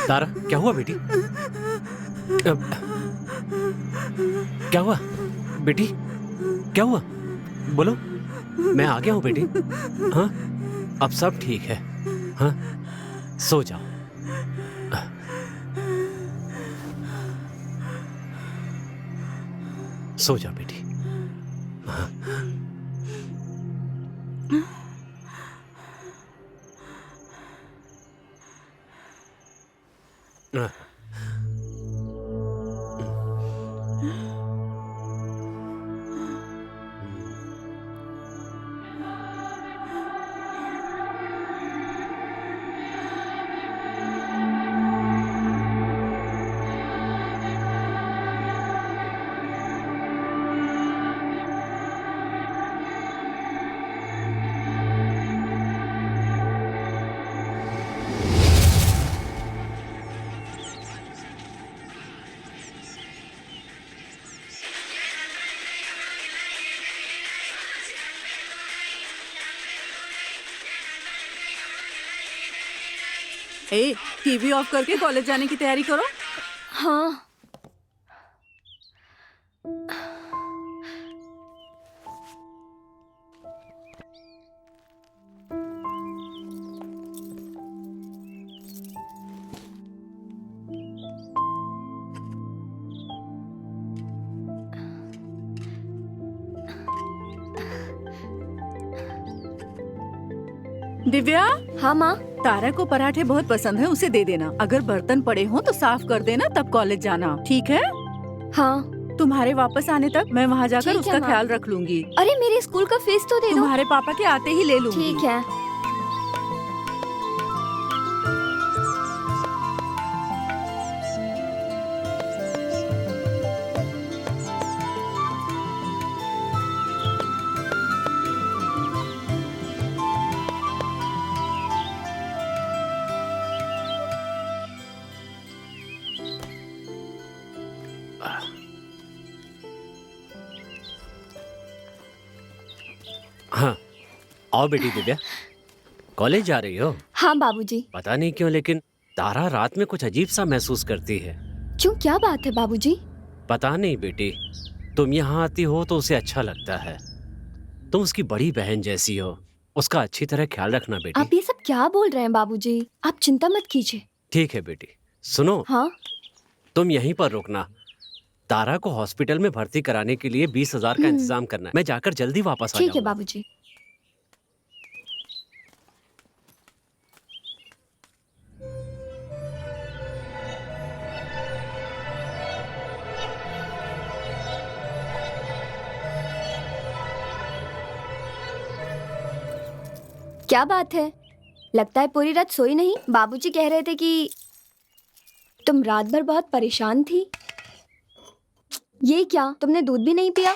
तारा, क्या हुआ बेटी? क्या हुआ बेटी? क्या हुआ? बोलो। मैं आ गया हूँ बेटी। हाँ, अब सब ठीक है। हाँ, सो जाओ। सो जा बेटी। हाँ। ए, टीवी ऑफ करके कॉलेज जाने की तैयारी करो। हाँ। दिव्या। हाँ माँ। तारा को पराठे बहुत पसंद है, उसे दे देना। अगर बर्तन पड़े हों तो साफ कर देना, तब कॉलेज जाना, ठीक है? हाँ। तुम्हारे वापस आने तक मैं वहाँ जाकर ठीक है, उसका माँ। ख्याल रख लूंगी। अरे मेरे स्कूल का फीस तो दे दो। तुम्हारे पापा के आते ही ले लूंगी। ठीक है। हाँ, आओ बेटी दिव्या। कॉलेज जा रही हो? हाँ बाबूजी। पता नहीं क्यों, लेकिन तारा रात में कुछ अजीब सा महसूस करती है। क्यों, क्या बात है बाबूजी? पता नहीं बेटी, तुम यहाँ आती हो तो उसे अच्छा लगता है। तुम उसकी बड़ी बहन जैसी हो, उसका अच्छी तरह ख्याल रखना बेटी। आप ये सब क्या बोल रहे हैं बाबूजी? आप चिंता मत कीजिए। ठीक है बेटी। सुनो, हाँ। तुम यहीं पर रुकना। तारा को हॉस्पिटल में भर्ती कराने के लिए 20,000 का इंतजाम करना है। मैं जाकर जल्दी वापस आ ठीक है जाऊंगा। बाबूजी। क्या बात है? लगता है पूरी रात सोई नहीं। बाबूजी कह रहे थे कि तुम रात भर बहुत परेशान थी। ये क्या, तुमने दूध भी नहीं पिया?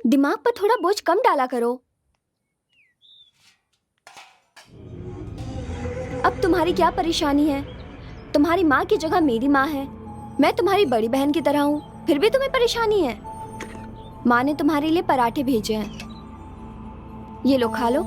दिमाग पर थोड़ा बोझ कम डाला करो। अब तुम्हारी क्या परेशानी है? तुम्हारी माँ की जगह मेरी माँ है। मैं तुम्हारी बड़ी बहन की तरह हूँ, फिर भी तुम्हें परेशानी है। माँ ने तुम्हारे लिए पराठे भेजे हैं, ये लो खा लो।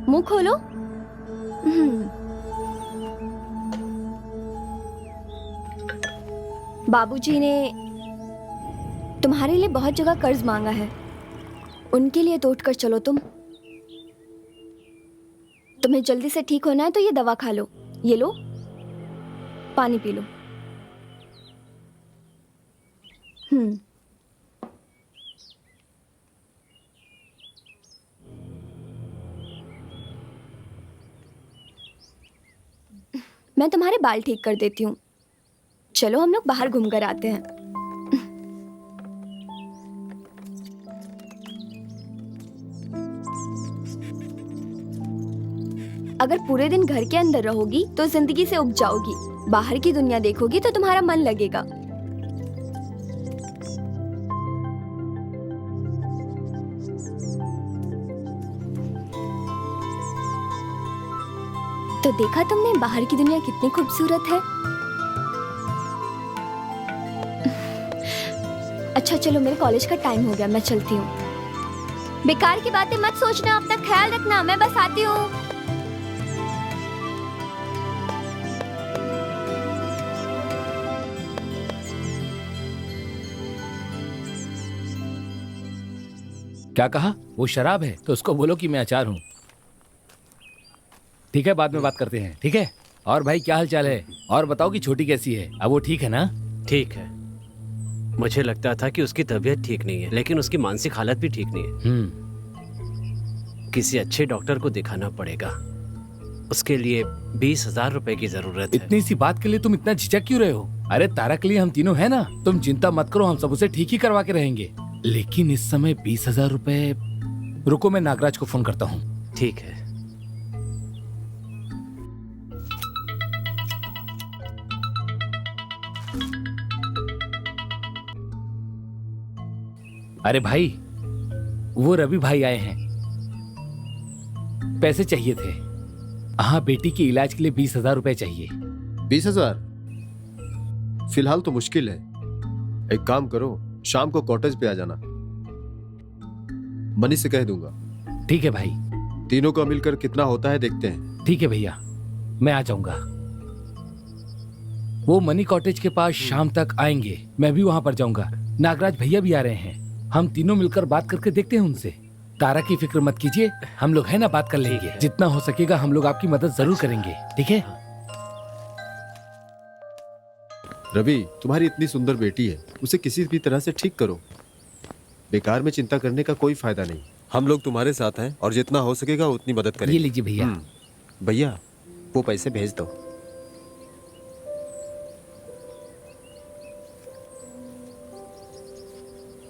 मुंह खोलो। बाबूजी ने तुम्हारे लिए बहुत जगह कर्ज मांगा है, उनके लिए तो उठकर चलो तुम। तुम्हें जल्दी से ठीक होना है तो ये दवा खा लो। ये लो, पानी पी लो। मैं तुम्हारे बाल ठीक कर देती हूँ। चलो हम लोग बाहर घूम कर आते हैं। अगर पूरे दिन घर के अंदर रहोगी तो जिंदगी से उब जाओगी। बाहर की दुनिया देखोगी तो तुम्हारा मन लगेगा। तो देखा तुमने बाहर की दुनिया कितनी खूबसूरत है। अच्छा चलो, मेरे कॉलेज का टाइम हो गया, मैं चलती हूँ। बेकार की बातें मत सोचना, अपना ख्याल रखना। मैं बस आती हूँ। क्या कहा? वो शराब है तो उसको बोलो कि मैं अचार हूँ। ठीक है, बाद में बात करते हैं। ठीक है। और भाई क्या हाल चाल है? और बताओ कि छोटी कैसी है? अब वो ठीक है ना? ठीक है। मुझे लगता था कि उसकी तबीयत ठीक नहीं है, लेकिन उसकी मानसिक हालत भी ठीक नहीं है। किसी अच्छे डॉक्टर को दिखाना पड़ेगा। उसके लिए 20,000 रुपए की जरूरत है। इतनी सी बात के लिए तुम इतना झिझक क्यों रहे हो? अरे तारा के लिए हम तीनों है ना, तुम चिंता मत करो, हम सब उसे ठीक ही करवा के रहेंगे। लेकिन इस समय 20,000 रुपए। रुको, मैं नागराज को फोन करता हूँ। ठीक है। अरे भाई, वो रवि भाई आए हैं, पैसे चाहिए थे। हाँ, बेटी के इलाज के लिए 20,000 रुपए चाहिए। 20,000? फिलहाल तो मुश्किल है। एक काम करो, शाम को कॉटेज पे आ जाना, मनी से कह दूंगा। ठीक है भाई। तीनों का मिलकर कितना होता है देखते हैं। ठीक है भैया, मैं आ जाऊंगा। वो मनी कॉटेज के पास शाम तक आएंगे, मैं भी वहां पर जाऊंगा। नागराज भैया भी आ रहे हैं, हम तीनों मिलकर बात करके देखते हैं उनसे। तारा की फिक्र मत कीजिए, हम लोग है ना, बात कर लेंगे। जितना हो सकेगा हम लोग आपकी मदद जरूर करेंगे। ठीक है? रवि, तुम्हारी इतनी सुंदर बेटी है, उसे किसी भी तरह से ठीक करो। बेकार में चिंता करने का कोई फायदा नहीं। हम लोग तुम्हारे साथ हैं और जितना हो सकेगा उतनी मदद करेंगे। ये लीजिए भैया। भैया, वो पैसे भेज दो।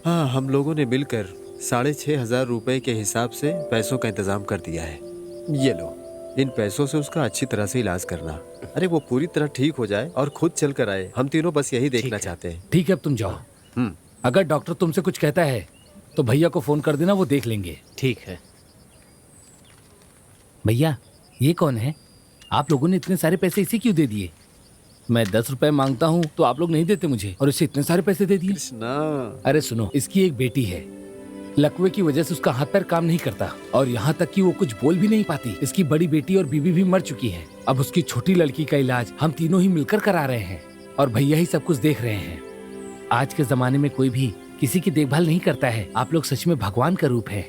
हाँ, हम लोगों ने मिलकर 6,500 रुपए के हिसाब से पैसों का इंतजाम कर दिया है। ये लो, इन पैसों से उसका अच्छी तरह से इलाज करना। अरे वो पूरी तरह ठीक हो जाए और खुद चल कर आए, हम तीनों बस यही देखना चाहते हैं। ठीक है, अब तुम जाओ। अगर डॉक्टर तुमसे कुछ कहता है तो भैया को फोन कर देना, वो देख लेंगे। ठीक है। भैया, ये कौन है? आप लोगों ने इतने सारे पैसे इसे क्यों दे दिए? मैं 10 रुपए मांगता हूँ तो आप लोग नहीं देते मुझे, और इसे इतने सारे पैसे दे दिए। अरे सुनो, इसकी एक बेटी है, लकवे की वजह से उसका हाथ पैर काम नहीं करता, और यहाँ तक कि वो कुछ बोल भी नहीं पाती। इसकी बड़ी बेटी और बीबी भी मर चुकी है। अब उसकी छोटी लड़की का इलाज हम तीनों ही मिलकर करा रहे हैं, और भैया ही सब कुछ देख रहे हैं। आज के जमाने में कोई भी किसी की देखभाल नहीं करता है। आप लोग सच में भगवान का रूप है।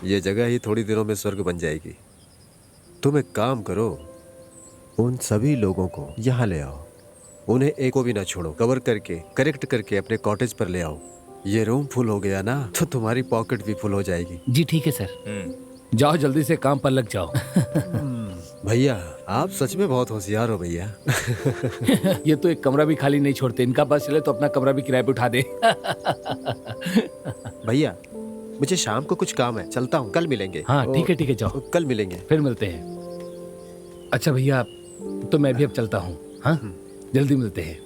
ये जगह ही थोड़ी दिनों में स्वर्ग बन जाएगी। तुम एक काम करो, उन सभी लोगों को यहाँ ले आओ, उन्हें एक को भी ना छोड़ो। कवर करके, करेक्ट करके अपने कॉटेज पर ले आओ। ये रूम फुल हो गया ना तो तुम्हारी पॉकेट भी फुल हो जाएगी। जी ठीक है सर। जाओ जल्दी से काम पर लग जाओ। भैया आप सच में बहुत होशियार हो भैया। ये तो एक कमरा भी खाली नहीं छोड़ते, इनका बस चले तो अपना कमरा भी किराए पे उठा दे। भैया मुझे शाम को कुछ काम है, चलता हूँ, कल मिलेंगे। हाँ ठीक है जाओ, कल मिलेंगे। फिर मिलते हैं। अच्छा भैया, तो मैं भी अब चलता हूँ। हाँ जल्दी मिलते हैं।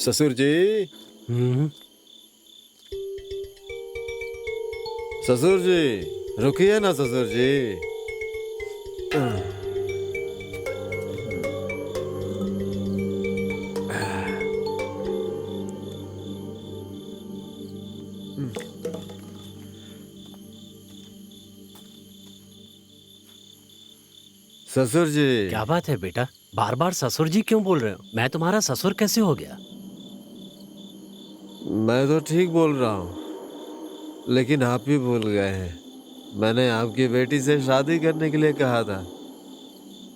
ससुर जी, ससुर जी, रुकिए ना ससुर जी। ससुर जी, क्या बात है बेटा, बार बार ससुर जी क्यों बोल रहे हो? मैं तुम्हारा ससुर कैसे हो गया? मैं तो ठीक बोल रहा हूँ, लेकिन आप भी भूल गए हैं। मैंने आपकी बेटी से शादी करने के लिए कहा था,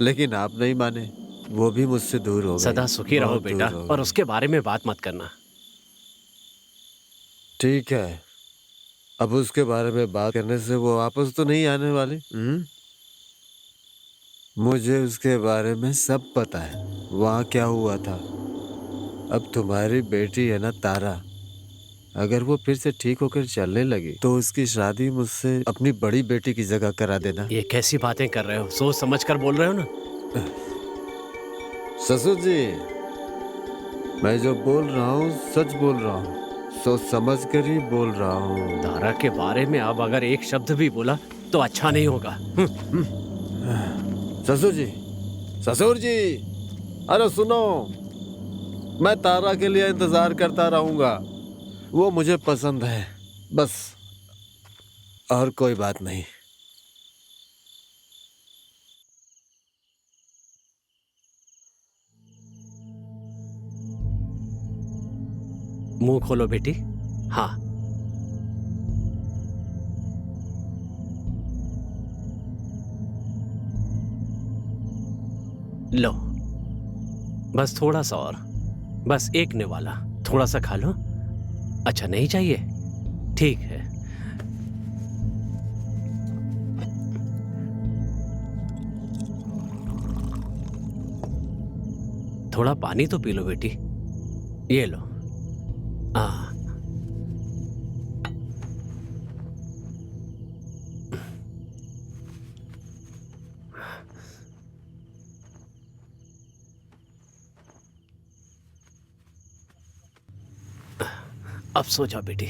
लेकिन आप नहीं माने। वो भी मुझसे दूर हो गए। सदा सुखी रहो बहुत बेटा, दूर हो और गए। उसके बारे में बात मत करना। ठीक है, अब उसके बारे में बात करने से वो वापस तो नहीं आने वाली। मुझे उसके बारे में सब पता है, वहाँ क्या हुआ था। अब तुम्हारी बेटी है ना तारा, अगर वो फिर से ठीक होकर चलने लगी तो उसकी शादी मुझसे अपनी बड़ी बेटी की जगह करा देना। ये कैसी बातें कर रहे हो? सोच समझ कर बोल रहे हो ना? ससुर जी, मैं जो बोल रहा हूँ सच बोल रहा हूँ, सोच समझ कर ही बोल रहा हूँ। तारा के बारे में अब अगर एक शब्द भी बोला तो अच्छा नहीं होगा। ससुर जी, ससुर जी, अरे सुनो, मैं तारा के लिए इंतजार करता रहूंगा। वो मुझे पसंद है, बस, और कोई बात नहीं। मुंह खोलो बेटी। हाँ, लो, बस थोड़ा सा और, बस एक निवाला, थोड़ा सा खा लो। अच्छा नहीं चाहिए? ठीक है। थोड़ा पानी तो पी लो बेटी, ये लो। अब सो जाओ बेटी।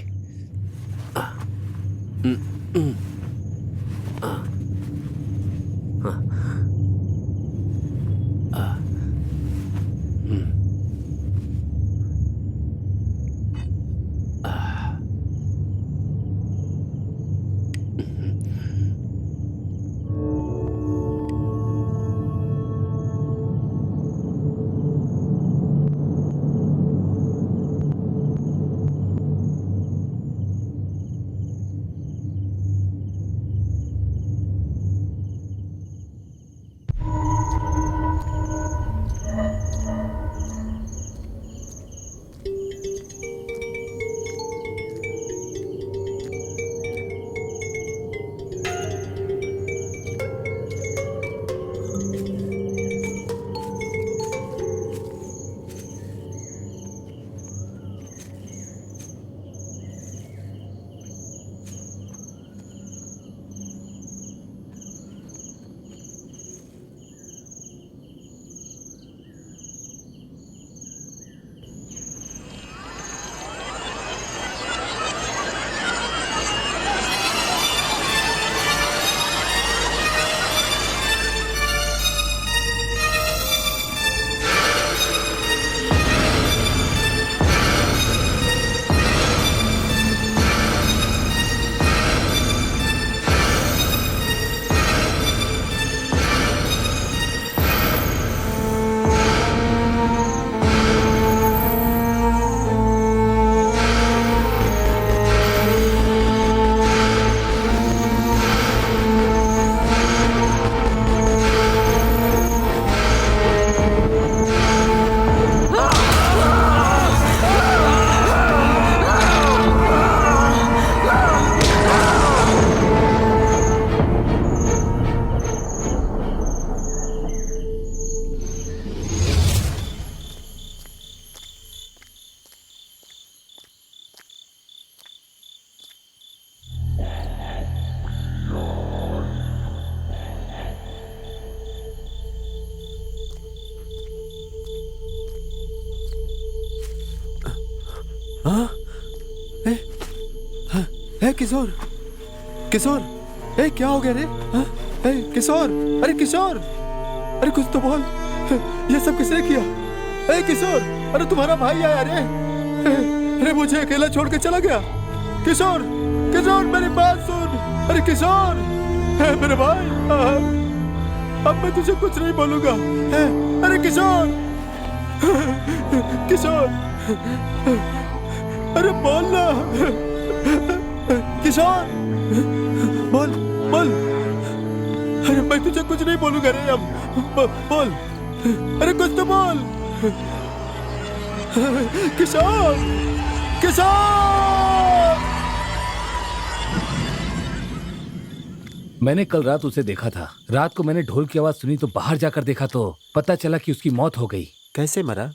हाँ? ए किशोर, किशोर, ए क्या हो गया रे? हाँ? ए किशोर, अरे किशोर, अरे कुछ तो बोल। ये सब किसने किया? ए किशोर, अरे तुम्हारा भाई आया रे। अरे मुझे अकेला छोड़ के चला गया। किशोर, किशोर मेरी बात सुन। अरे किशोर, मेरे भाई, अब मैं तुझे कुछ नहीं बोलूंगा। अरे किशोर, किशोर, अरे बोल ना। किशोर, बोल बोल। अरे मैं तुझे कुछ नहीं बोलूंगा रे अब। बोल, अरे कुछ तो बोल। किशोर, किशोर। मैंने कल रात उसे देखा था। रात को मैंने ढोल की आवाज सुनी तो बाहर जाकर देखा तो पता चला कि उसकी मौत हो गई। कैसे मरा?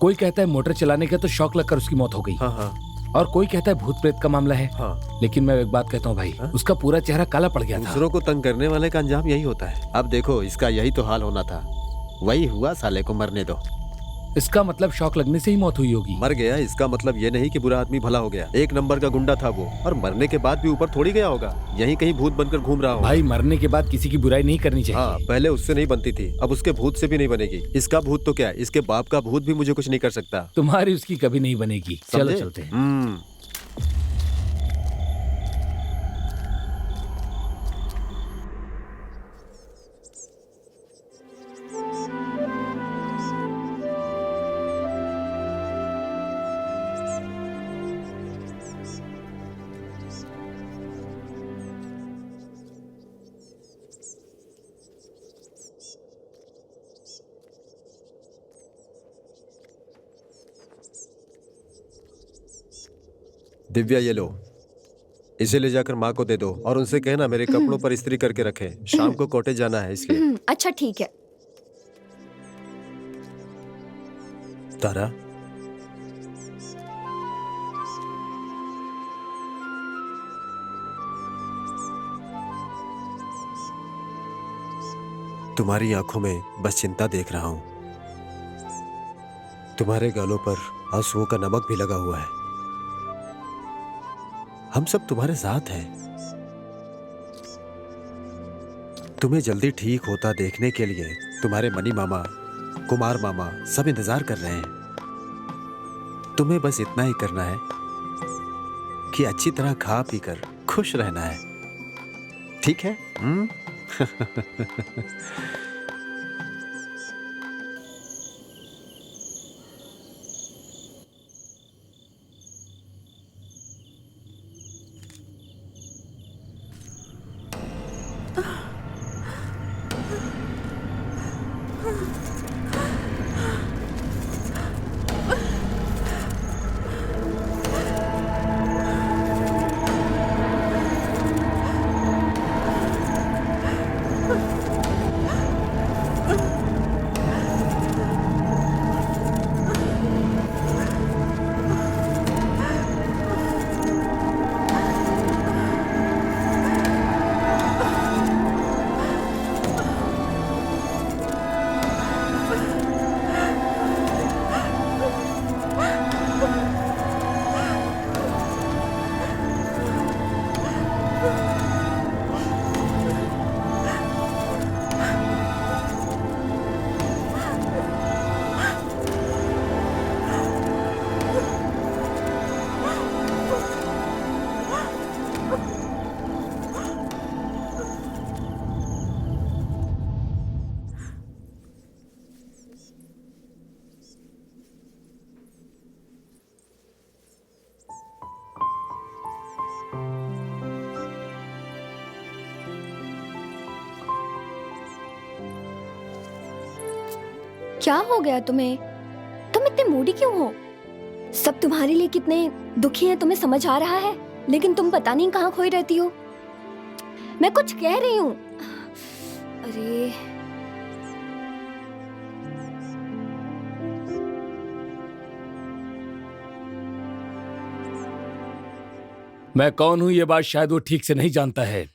कोई कहता है मोटर चलाने का तो शॉक लगकर उसकी मौत हो गई। हाँ हाँ और कोई कहता है भूत प्रेत का मामला है। हाँ। लेकिन मैं एक बात कहता हूँ भाई, हाँ? उसका पूरा चेहरा काला पड़ गया था। दूसरों को तंग करने वाले का अंजाम यही होता है। अब देखो, इसका यही तो हाल होना था, वही हुआ। साले को मरने दो। इसका मतलब शॉक लगने से ही मौत हुई होगी। मर गया इसका मतलब ये नहीं कि बुरा आदमी भला हो गया। एक नंबर का गुंडा था वो, और मरने के बाद भी ऊपर थोड़ी गया होगा। यहीं कहीं भूत बनकर घूम रहा होगा। भाई मरने के बाद किसी की बुराई नहीं करनी चाहिए। हाँ, पहले उससे नहीं बनती थी, अब उसके भूत से भी नहीं बनेगी। इसका भूत तो क्या, इसके बाप का भूत भी मुझे कुछ नहीं कर सकता। तुम्हारी उसकी कभी नहीं बनेगी। चलो समझे? चलते हैं। दिव्या, ये लो, इसे ले जाकर माँ को दे दो और उनसे कहना मेरे कपड़ों पर इस्त्री करके रखें। शाम को कॉटेज जाना है इसलिए। अच्छा ठीक है। तारा, तुम्हारी आंखों में बस चिंता देख रहा हूं। तुम्हारे गालों पर आंसुओं का नमक भी लगा हुआ है। हम सब तुम्हारे साथ हैं। तुम्हें जल्दी ठीक होता देखने के लिए तुम्हारे मनी मामा, कुमार मामा सब इंतजार कर रहे हैं। तुम्हें बस इतना ही करना है कि अच्छी तरह खा पी कर खुश रहना है। ठीक है? क्या हो गया तुम्हें? तुम इतने मूडी क्यों हो? सब तुम्हारे लिए कितने दुखी हैं तुम्हें समझ आ रहा है, लेकिन तुम पता नहीं कहाँ खोई रहती हो। मैं कुछ कह रही हूँ। अरे मैं कौन हूं ये बात शायद वो ठीक से नहीं जानता है।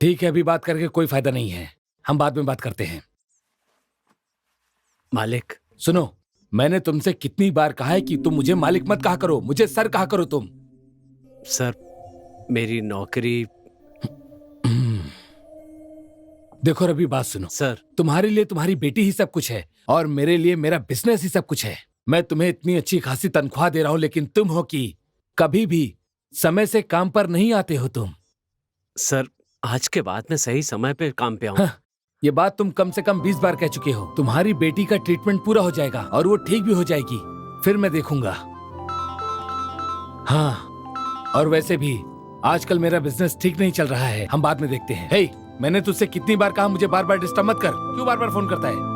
ठीक है, अभी बात करके कोई फायदा नहीं है, हम बाद में बात करते हैं। मालिक, सुनो, मैंने तुमसे कितनी बार कहा है कि तुम मुझे मालिक मत कहा करो, मुझे सर कहा करो तुम। सर, मेरी नौकरी। देखो रवि, बात सुनो। सर, तुम्हारे लिए तुम्हारी बेटी ही सब कुछ है और मेरे लिए मेरा बिजनेस ही सब कुछ है। मैं तुम्हें इतनी अच्छी खासी तनख्वाह दे रहा हूं, लेकिन तुम हो कि कभी भी समय से काम पर नहीं आते हो तुम। सर, आज के बाद मैं सही समय पे काम पे आऊँ। हाँ, ये बात तुम कम से कम 20 बार कह चुके हो। तुम्हारी बेटी का ट्रीटमेंट पूरा हो जाएगा और वो ठीक भी हो जाएगी, फिर मैं देखूंगा। हाँ, और वैसे भी आजकल मेरा बिजनेस ठीक नहीं चल रहा है, हम बाद में देखते हैं। हे, मैंने तुझसे कितनी बार कहा मुझे बार बार डिस्टर्ब मत कर, क्यों बार बार फोन करता है?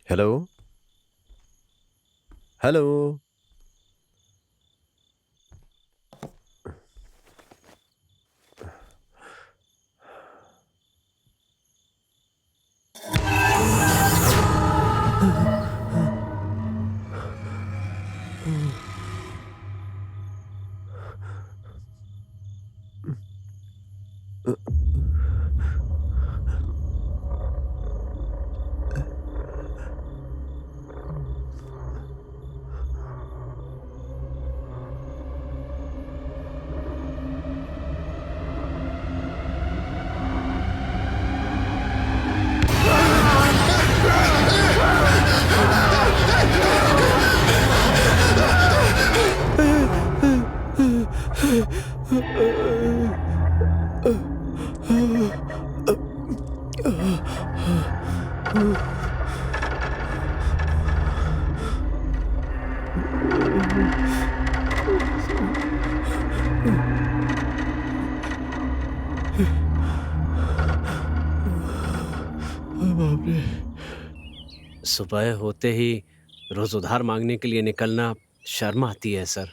Hello hello. सुबह होते ही रोज उधार मांगने के लिए निकलना शर्म आती है सर।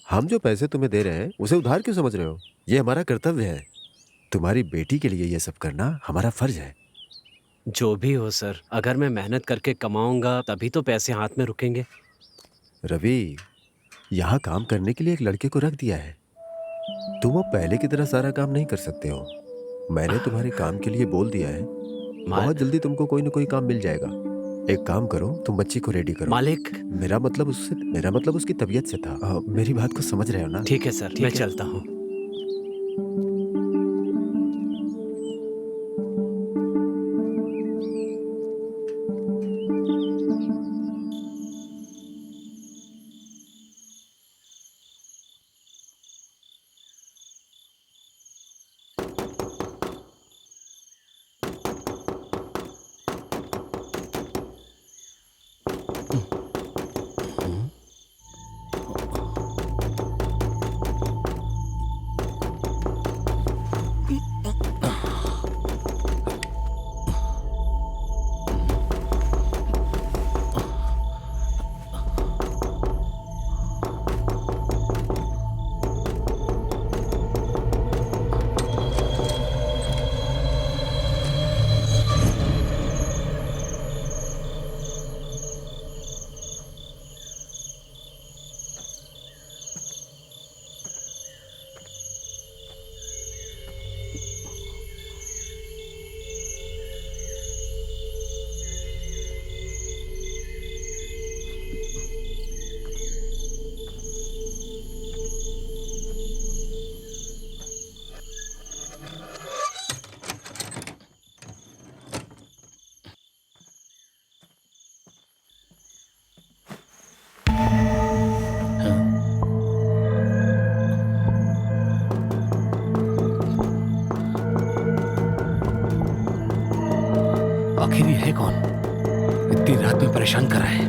हम जो पैसे तुम्हें दे रहे हैं उसे उधार क्यों समझ रहे हो? ये हमारा कर्तव्य है। तुम्हारी बेटी के लिए ये सब करना हमारा फर्ज है। जो भी हो सर, अगर मैं मेहनत करके कमाऊंगा तभी तो पैसे हाथ में रुकेंगे। रवि, यहाँ काम करने के लिए एक लड़के को रख दिया है। तुम अब पहले की तरह सारा काम नहीं कर सकते हो। मैंने तुम्हारे काम के लिए बोल दिया है। बहुत जल्दी तुमको कोई ना कोई काम मिल जाएगा। एक काम करो, तुम बच्ची को रेडी करो। मालिक, मेरा मतलब उसकी तबीयत से था। मेरी बात को समझ रहे हो ना? ठीक है सर, मैं चलता हूँ। आखिर ये है कौन? इतनी रात में परेशान कर रहा है।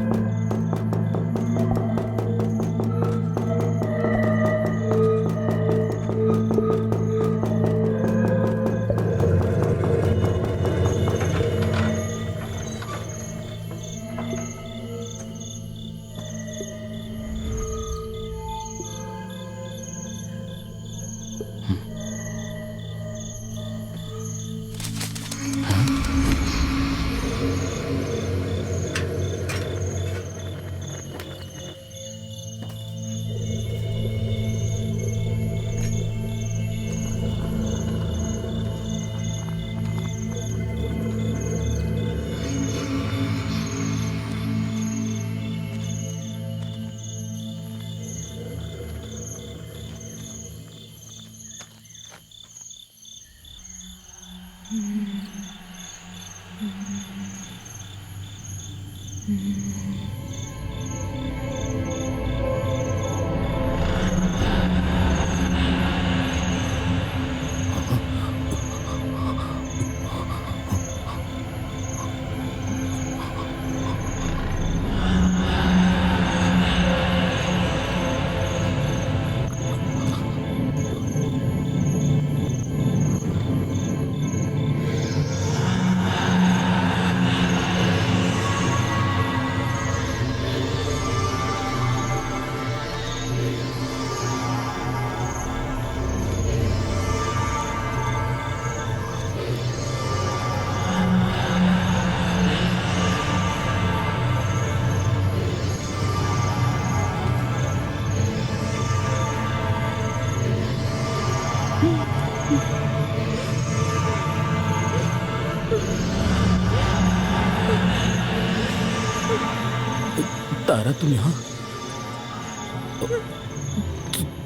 तारा, तुम यहाँ?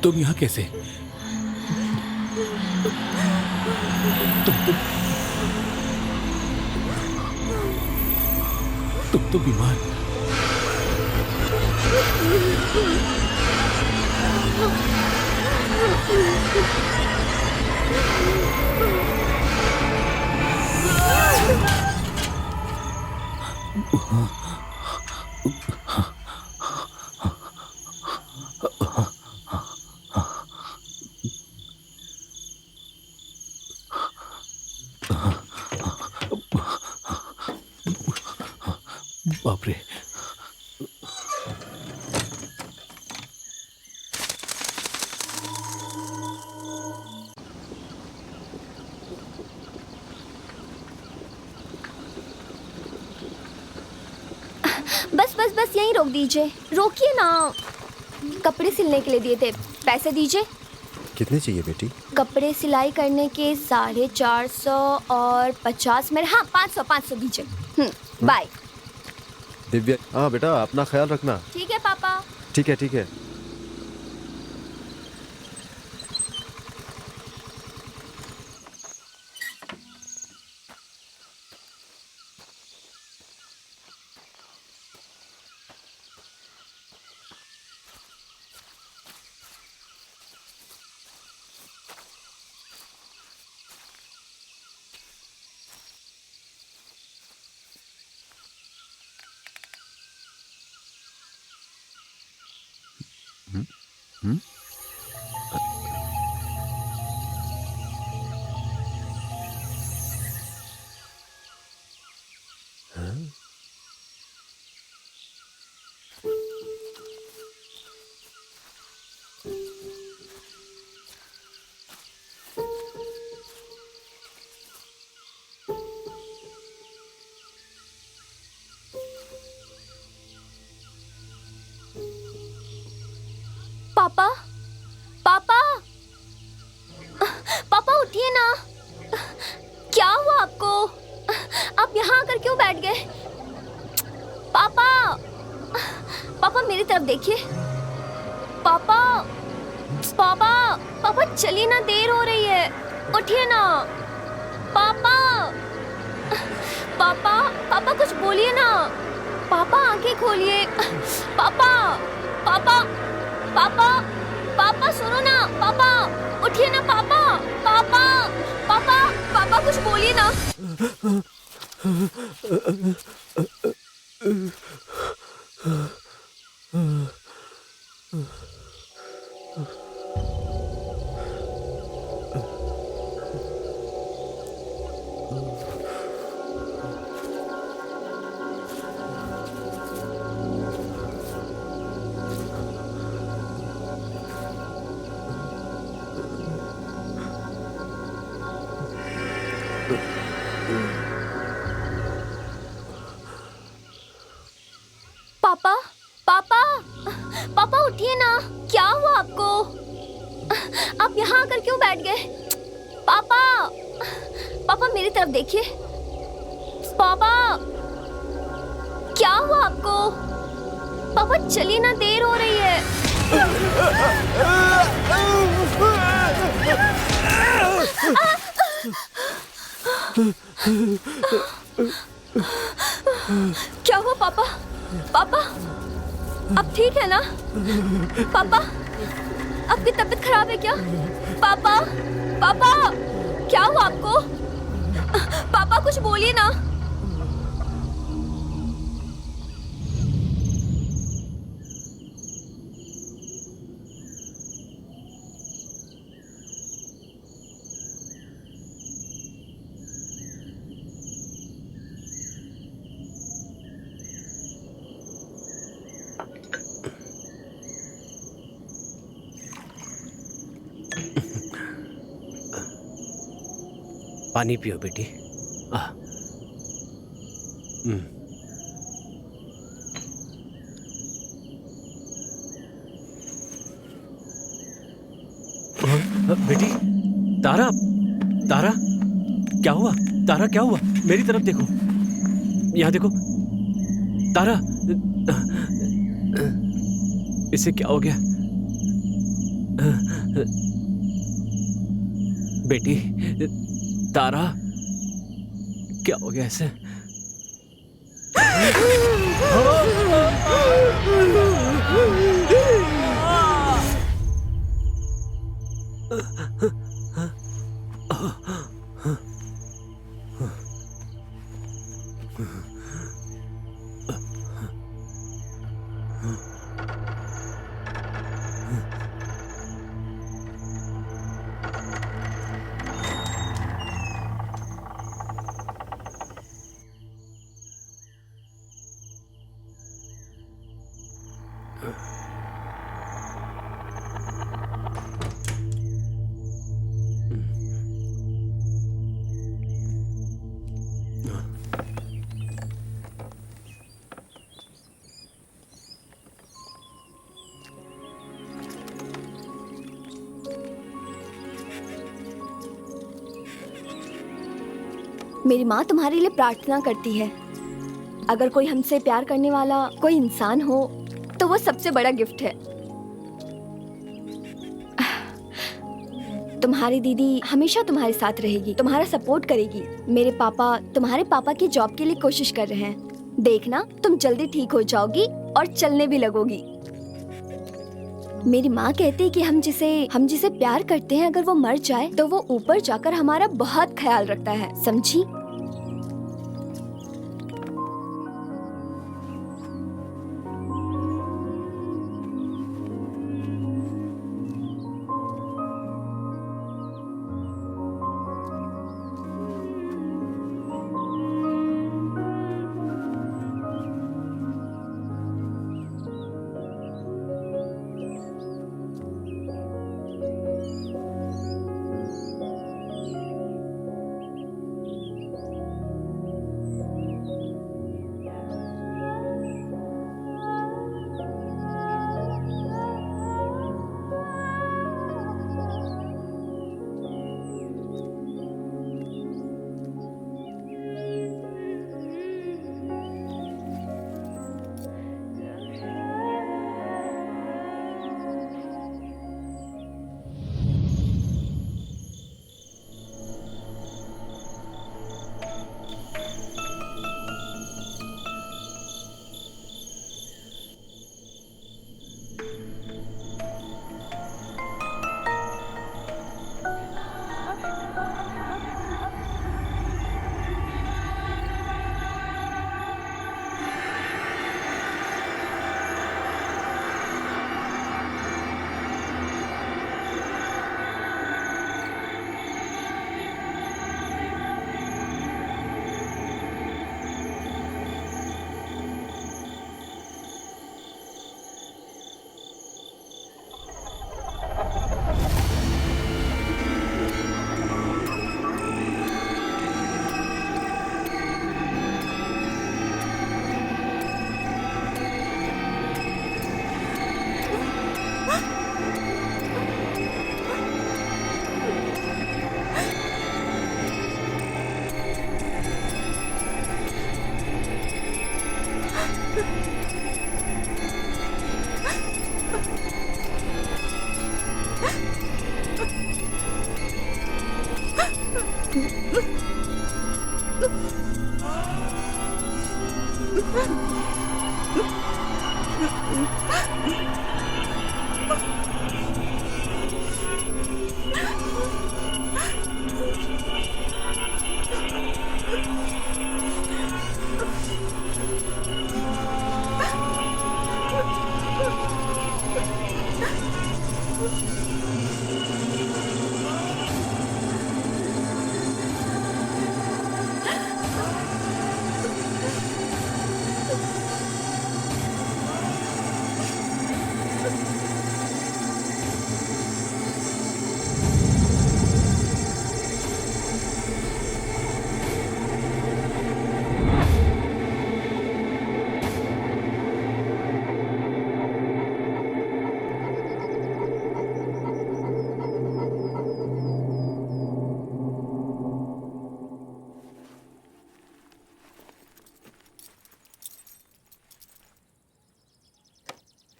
तुम यहाँ कैसे? तुम तो बीमार। बाप रे। बस बस बस यहीं रोक दीजिए। रोकिए ना, कपड़े सिलने के लिए दिए थे, पैसे दीजिए। कितने चाहिए बेटी? कपड़े सिलाई करने के 450 और 50 मेरे, हाँ 500 दीजिए। बाय। दिव्या, हाँ बेटा, अपना ख्याल रखना। ठीक है पापा। ठीक है, ठीक है। पापा, पापा, पापा उठिए ना। क्या हुआ आपको? आप यहाँ आकर क्यों बैठ गए? पापा, पापा मेरी तरफ देखिए। पापा, पापा, पापा चलिए ना, देर हो रही है, उठिए ना। पापा, पापा, पापा कुछ बोलिए ना। पापा आंखें खोलिए। पापा, पापा, पापा, पापा सुनो ना। पापा उठिए ना। पापा, पापा, पापा, पापा कुछ बोलिए ना। पापा, पापा, पापा उठिए ना। क्या हुआ आपको? आप यहाँ आकर क्यों बैठ गए? पापा, पापा मेरी तरफ देखिए। पापा, क्या हुआ आपको? पापा चलिए ना, देर हो रही है। क्या हुआ पापा? पापा, अब ठीक है ना? पापा, आपकी तबीयत खराब है क्या? पापा, पापा, क्या हुआ आपको? पापा कुछ बोलिए ना। पानी पियो बेटी। बेटी, तारा, तारा, क्या हुआ? तारा, क्या हुआ? मेरी तरफ देखो, यहाँ देखो। तारा, इसे क्या हो गया? बेटी, तारा, क्या हो गया इसे? मेरी माँ तुम्हारे लिए प्रार्थना करती है। अगर कोई हमसे प्यार करने वाला कोई इंसान हो तो वो सबसे बड़ा गिफ्ट है। तुम्हारी दीदी हमेशा तुम्हारे साथ रहेगी, तुम्हारा सपोर्ट करेगी। मेरे पापा तुम्हारे पापा की जॉब के लिए कोशिश कर रहे हैं। देखना, तुम जल्दी ठीक हो जाओगी और चलने भी लगोगी। मेरी माँ कहती है कि हम जिसे प्यार करते हैं, अगर वो मर जाए तो वो ऊपर जाकर हमारा बहुत ख्याल रखता है, समझी?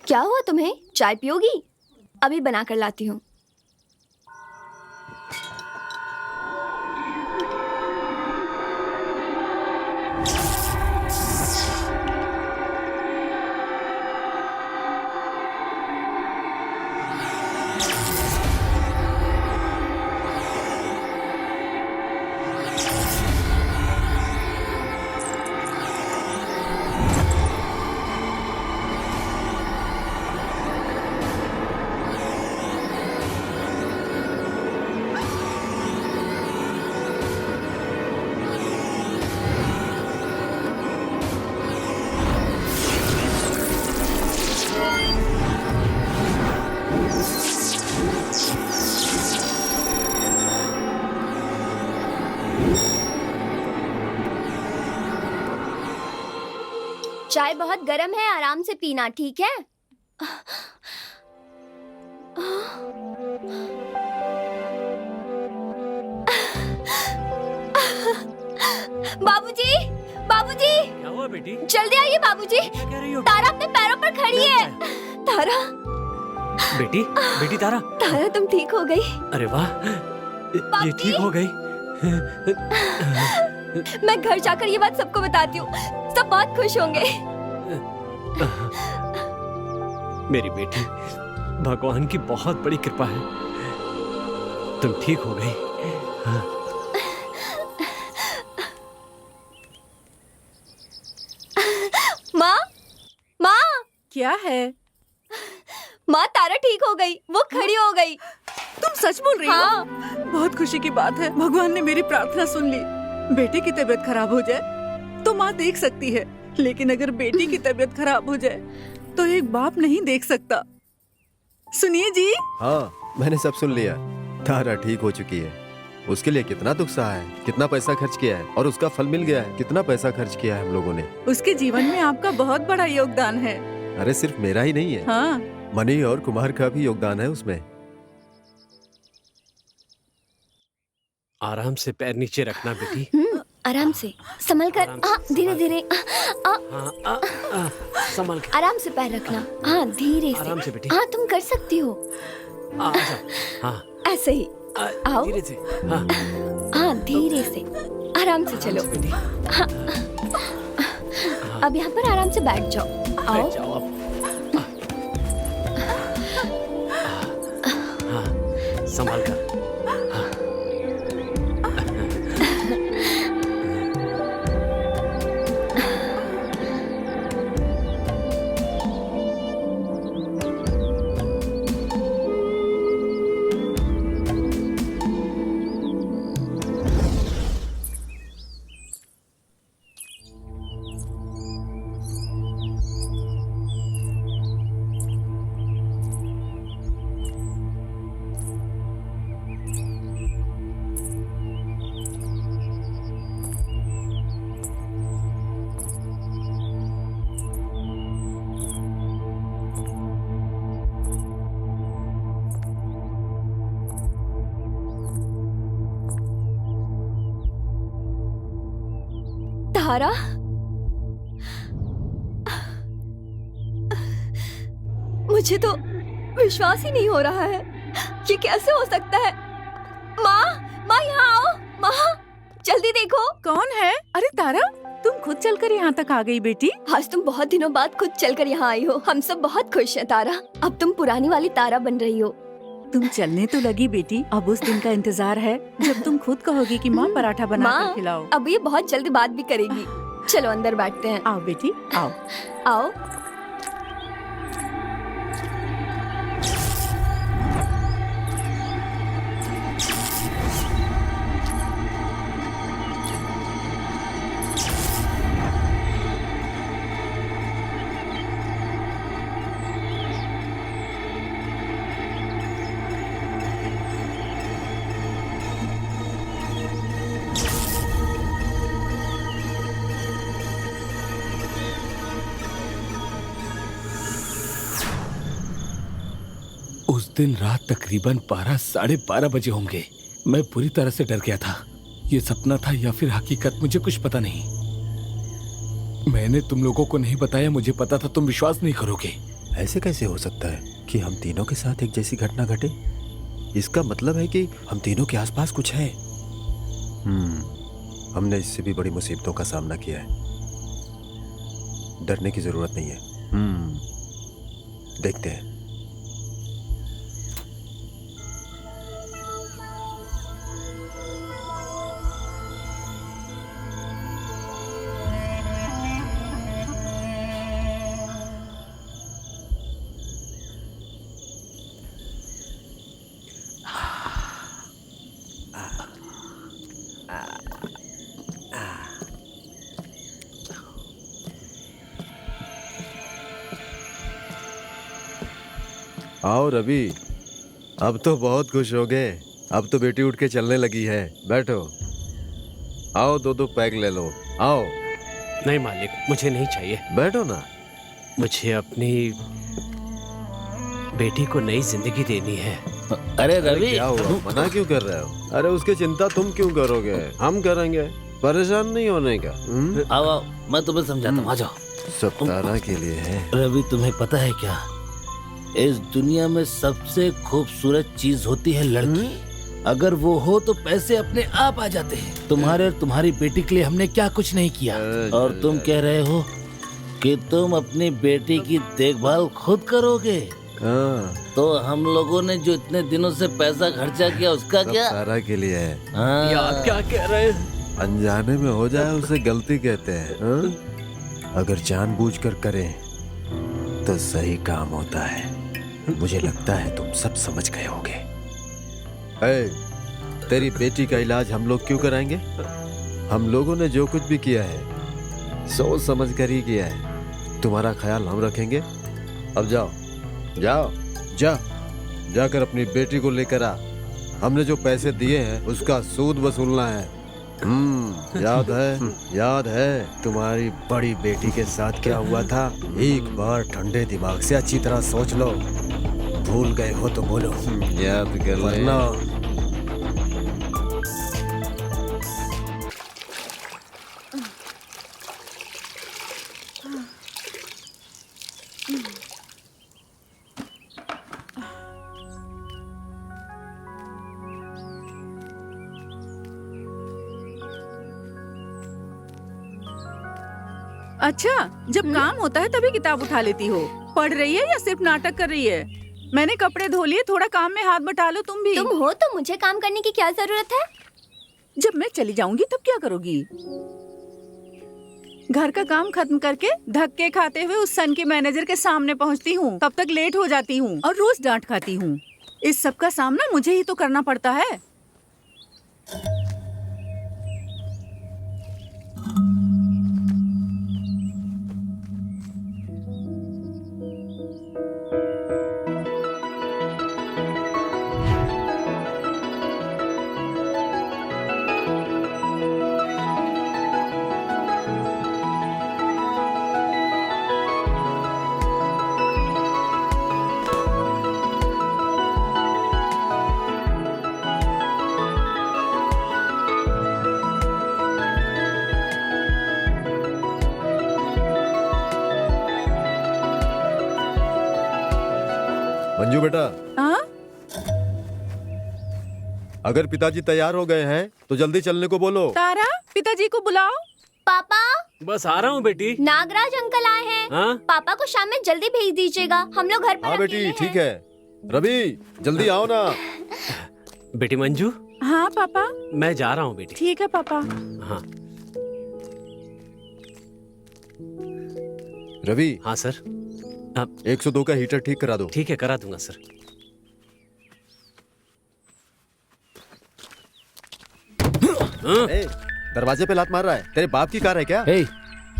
क्या हुआ तुम्हें? चाय पियोगी? अभी बना कर लाती हूँ। चाय बहुत गर्म है, आराम से पीना, ठीक है? बाबूजी, बाबूजी, क्या हुआ बेटी? जल्दी आइए बाबूजी। क्या कह रही हो? तारा अपने पैरों पर खड़ी है। तारा, बेटी, बेटी तारा। तारा तुम ठीक हो गई? अरे वाह, ये ठीक हो गई। मैं घर जाकर ये बात सबको बताती हूँ, सब बहुत खुश होंगे। मेरी बेटी, भगवान की बहुत बड़ी कृपा है, तुम ठीक हो गई। हाँ। माँ, माँ, क्या है? माँ तारा ठीक हो गई, वो खड़ी हो गई। तुम सच बोल रही हाँ। हो? बहुत खुशी की बात है, भगवान ने मेरी प्रार्थना सुन ली। बेटे की तबीयत खराब हो जाए तो माँ देख सकती है, लेकिन अगर बेटी की तबीयत खराब हो जाए तो एक बाप नहीं देख सकता। सुनिए जी। हाँ, मैंने सब सुन लिया। तारा ठीक हो चुकी है। उसके लिए कितना दुख सहा है, कितना पैसा खर्च किया है और उसका फल मिल गया है। कितना पैसा खर्च किया है हम लोगों ने। उसके जीवन में आपका बहुत बड़ा योगदान है। अरे सिर्फ मेरा ही नहीं है, हाँ। मनी और कुमार का भी योगदान है उसमें। आराम से पैर नीचे रखना बेटी। आराम से, संभल कर, धीरे धीरे, संभल के। आराम से पैर रखना। हाँ, धीरे से। आराम से बेटी। हाँ, तुम कर सकती हो। आ जाओ। हाँ, ऐसे ही। आओ। धीरे से। हाँ, हाँ, धीरे से, आराम से चलो। बेटी। हाँ। अब यहाँ पर आराम से बैठ जाओ। आओ। बैठ जाओ अब। हाँ, संभाल कर। तारा, मुझे तो विश्वास ही नहीं हो रहा है, ये कैसे हो सकता है? माँ, माँ यहाँ आओ, माँ, जल्दी देखो। कौन है? अरे तारा, तुम खुद चलकर यहाँ तक आ गई बेटी। आज तुम बहुत दिनों बाद खुद चलकर यहाँ आई हो। हम सब बहुत खुश हैं तारा। अब तुम पुरानी वाली तारा बन रही हो। तुम चलने तो लगी बेटी, अब उस दिन का इंतजार है जब तुम खुद कहोगी कि माँ पराठा बना कर माँ खिलाओ। अब ये बहुत जल्दी बात भी करेगी। चलो अंदर बैठते हैं। आओ बेटी आओ। आओ। उस दिन रात तकरीबन 12 साढ़े 12 बजे होंगे। मैं पूरी तरह से डर गया था। ये सपना था या फिर हकीकत, मुझे कुछ पता नहीं। मैंने तुम लोगों को नहीं बताया, मुझे पता था तुम विश्वास नहीं करोगे। ऐसे कैसे हो सकता है कि हम तीनों के साथ एक जैसी घटना घटे? इसका मतलब है कि हम तीनों के आसपास कुछ है। हमने इससे भी बड़ी मुसीबतों का सामना किया है। डरने की जरूरत नहीं है। देखते हैं। आओ रवि, अब तो बहुत खुश हो गए। अब तो बेटी उठ के चलने लगी है। बैठो। आओ, दो पैक ले लो। आओ। नहीं मालिक, मुझे नहीं चाहिए। बैठो ना। मुझे अपनी बेटी को नई जिंदगी देनी है। अरे रवि, क्या हुआ? मना क्यों कर रहे हो? अरे उसकी चिंता तुम क्यों करोगे? हम करेंगे। परेशान नहीं होने का। आओ आओ, मैं तुम्हें समझाता हूँ, आ जाओ। सब तारा के लिए है। रवि, तुम्हें पता है क्या, इस दुनिया में सबसे खूबसूरत चीज होती है लड़की। अगर वो हो तो पैसे अपने आप आ जाते हैं। तुम्हारे और तुम्हारी बेटी के लिए हमने क्या कुछ नहीं किया, और तुम कह रहे हो कि तुम अपनी बेटी की देखभाल खुद करोगे। तो हम लोगों ने जो इतने दिनों से पैसा खर्चा किया उसका सब क्या? तारा के लिए है। ये आप क्या कह रहे हैं? अनजाने में हो जाए उसे गलती कहते हैं। अगर जानबूझकर करें तो सही काम होता है। मुझे लगता है तुम सब समझ गए होंगे। तेरी बेटी का इलाज हम लोग क्यों कराएंगे? हम लोगों ने जो कुछ भी किया है सोच समझ कर ही किया है। तुम्हारा ख्याल हम रखेंगे। अब जाओ जाओ जाकर अपनी बेटी को लेकर आ। हमने जो पैसे दिए हैं उसका सूद वसूलना है। याद है तुम्हारी बड़ी बेटी के साथ क्या हुआ था? एक बार ठंडे दिमाग से अच्छी तरह सोच लो। भूल गए हो तो बोलो। याद कर वरना अच्छा, जब काम होता है तभी किताब उठा लेती हो। पढ़ रही है या सिर्फ नाटक कर रही है? मैंने कपड़े धो लिए, थोड़ा काम में हाथ बटा लो तुम भी। तुम हो तो मुझे काम करने की क्या जरूरत है? जब मैं चली जाऊंगी तब क्या करोगी? घर का काम खत्म करके धक्के खाते हुए उस सन की मैनेजर के सामने पहुंचती हूँ। तब तक लेट हो जाती हूँ और रोज डांट खाती हूँ। इस सब का सामना मुझे ही तो करना पड़ता है। मंजू बेटा, हाँ? अगर पिताजी तैयार हो गए हैं तो जल्दी चलने को बोलो। तारा, पिताजी को बुलाओ। पापा बस आ रहा हूँ बेटी। नागराज अंकल आए हैं। हाँ पापा को शाम में जल्दी भेज दीजिएगा, हम लोग घर पर हाँ बेटी अकेले ठीक हैं। है। रवि जल्दी आओ ना। बेटी मंजू, हाँ पापा। मैं जा रहा हूँ बेटी। ठीक है पापा। हाँ रवि हाँ सर। 102 का हीटर ठीक करा दो। ठीक है, करा दूंगा सर। ए, दरवाजे पे लात मार रहा है। तेरे बाप की कार है क्या? हे,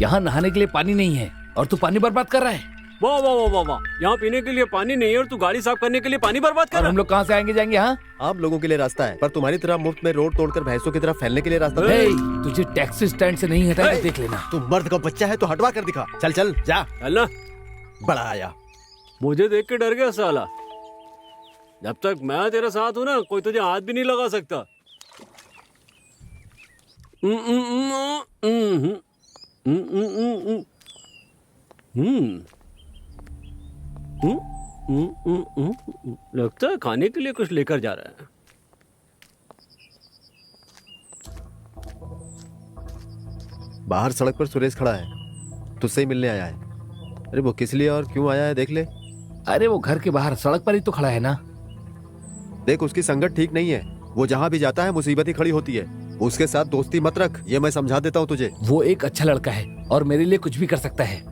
यहाँ नहाने के लिए पानी नहीं है और तू पानी बर्बाद कर रहा है। वाह वाह वाह वाह वाह, यहाँ पीने के लिए पानी नहीं है और तू गाड़ी साफ करने के लिए पानी बर्बाद कर और रहा हम लोग कहाँ से आएंगे जाएंगे? हाँ आम लोगों के लिए रास्ता है, पर तुम्हारी तरह मुफ्त में रोड तोड़कर भैंसों की तरह फैलने के लिए रास्ता नहीं। हे, तुझे टैक्सी स्टैंड से नहीं हटाया, देख लेना। तू मर्द का बच्चा है तो हटवा कर दिखा। चल चल जा। चल ना। बड़ा आया। मुझे देख के डर गया साला। जब तक मैं तेरे साथ हूँ ना, कोई तुझे हाथ भी नहीं लगा सकता। लगता है खाने के लिए कुछ लेकर जा रहा है। बाहर सड़क पर सुरेश खड़ा है, तुझसे ही मिलने आया है। अरे वो किस लिए और क्यों आया है देख ले। अरे वो घर के बाहर सड़क पर ही तो खड़ा है ना। देख उसकी संगत ठीक नहीं है। वो जहाँ भी जाता है मुसीबत ही खड़ी होती है। उसके साथ दोस्ती मत रख, ये मैं समझा देता हूँ तुझे। वो एक अच्छा लड़का है और मेरे लिए कुछ भी कर सकता है।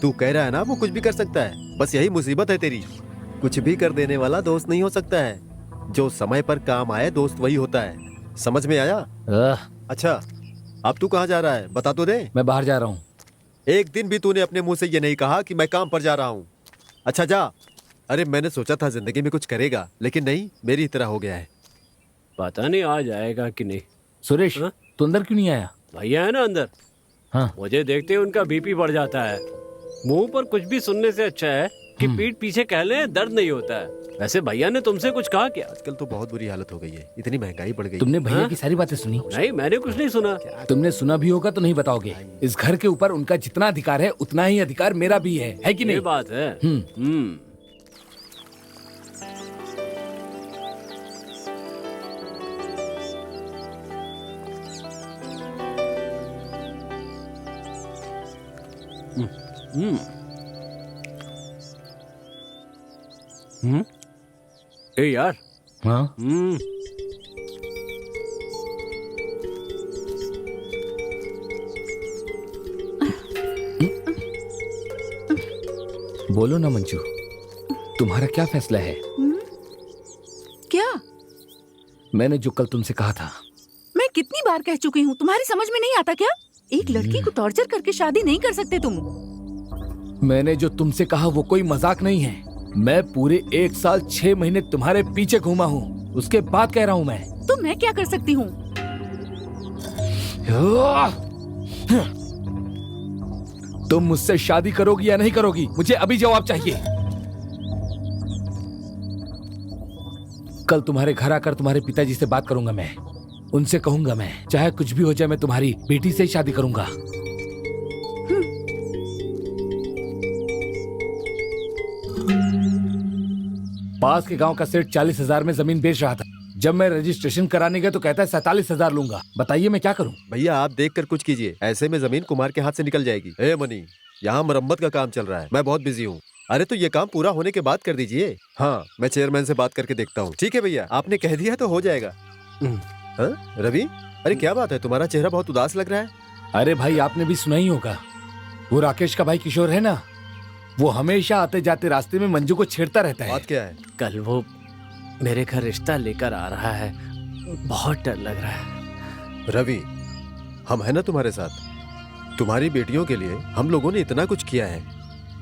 तू कह रहा है ना वो कुछ भी कर सकता है, बस यही मुसीबत है तेरी। कुछ भी कर देने वाला दोस्त नहीं हो सकता है। जो समय पर काम आए दोस्त वही होता है। समझ में आया? अच्छा अब तू कहाँ जा रहा है बता तो दे। मैं बाहर जा रहा हूँ। एक दिन भी तूने अपने मुंह से ये नहीं कहा कि मैं काम पर जा रहा हूँ। अच्छा जा। अरे मैंने सोचा था जिंदगी में कुछ करेगा, लेकिन नहीं, मेरी तरह हो गया है। पता नहीं आ जाएगा कि नहीं। सुरेश, हाँ? तू अंदर क्यों नहीं आया? भैया है ना अंदर। हाँ मुझे देखते ही उनका बीपी बढ़ जाता है। मुंह पर कुछ भी सुनने से अच्छा है कि पीठ पीछे कह लें, दर्द नहीं होता है। वैसे भैया ने तुमसे कुछ कहा क्या? आजकल तो बहुत बुरी हालत हो गई है, इतनी महंगाई बढ़ गई। तुमने भैया हाँ? की सारी बातें सुनी? नहीं, मैंने कुछ नहीं सुना। तुमने सुना भी होगा तो नहीं बताओगे। इस घर के ऊपर उनका जितना अधिकार है उतना ही अधिकार मेरा भी है कि ये नहीं? बात है। हम्म। ए यार। हाँ बोलो ना मंजू, तुम्हारा क्या फैसला है? क्या? मैंने जो कल तुमसे कहा था। मैं कितनी बार कह चुकी हूँ, तुम्हारी समझ में नहीं आता क्या? एक लड़की को टॉर्चर करके शादी नहीं कर सकते तुम। मैंने जो तुमसे कहा वो कोई मजाक नहीं है। मैं पूरे 1 साल 6 महीने तुम्हारे पीछे घूमा हूँ, उसके बाद कह रहा हूँ मैं। तो मैं क्या कर सकती हूँ? तुम मुझसे शादी करोगी या नहीं करोगी, मुझे अभी जवाब चाहिए। कल तुम्हारे घर आकर तुम्हारे पिताजी से बात करूंगा मैं। उनसे कहूंगा मैं चाहे कुछ भी हो जाए मैं तुम्हारी बेटी से ही शादी करूंगा। पास के गांव का सेठ 40,000 में जमीन बेच रहा था। जब मैं रजिस्ट्रेशन कराने गया तो कहता है 47,000 लूंगा। बताइए मैं क्या करूं? भैया आप देख कर कुछ कीजिए, ऐसे में जमीन कुमार के हाथ से निकल जाएगी। ए मनी, यहाँ मरम्मत का काम चल रहा है, मैं बहुत बिजी हूँ। अरे तो ये काम पूरा होने के बाद कर दीजिए। हाँ मैं चेयरमैन से बात करके देखता हूँ। ठीक है भैया, आपने कह दिया तो हो जाएगा। हाँ रवि, अरे क्या बात है, तुम्हारा चेहरा बहुत उदास लग रहा है। अरे भाई आपने भी सुना ही होगा, वो राकेश का भाई किशोर है ना, वो हमेशा आते जाते रास्ते में मंजू को छेड़ता रहता है। बात क्या है? कल वो मेरे घर रिश्ता लेकर आ रहा है, बहुत डर लग रहा है। रवि, हम है ना तुम्हारे साथ। तुम्हारी बेटियों के लिए हम लोगों ने इतना कुछ किया है।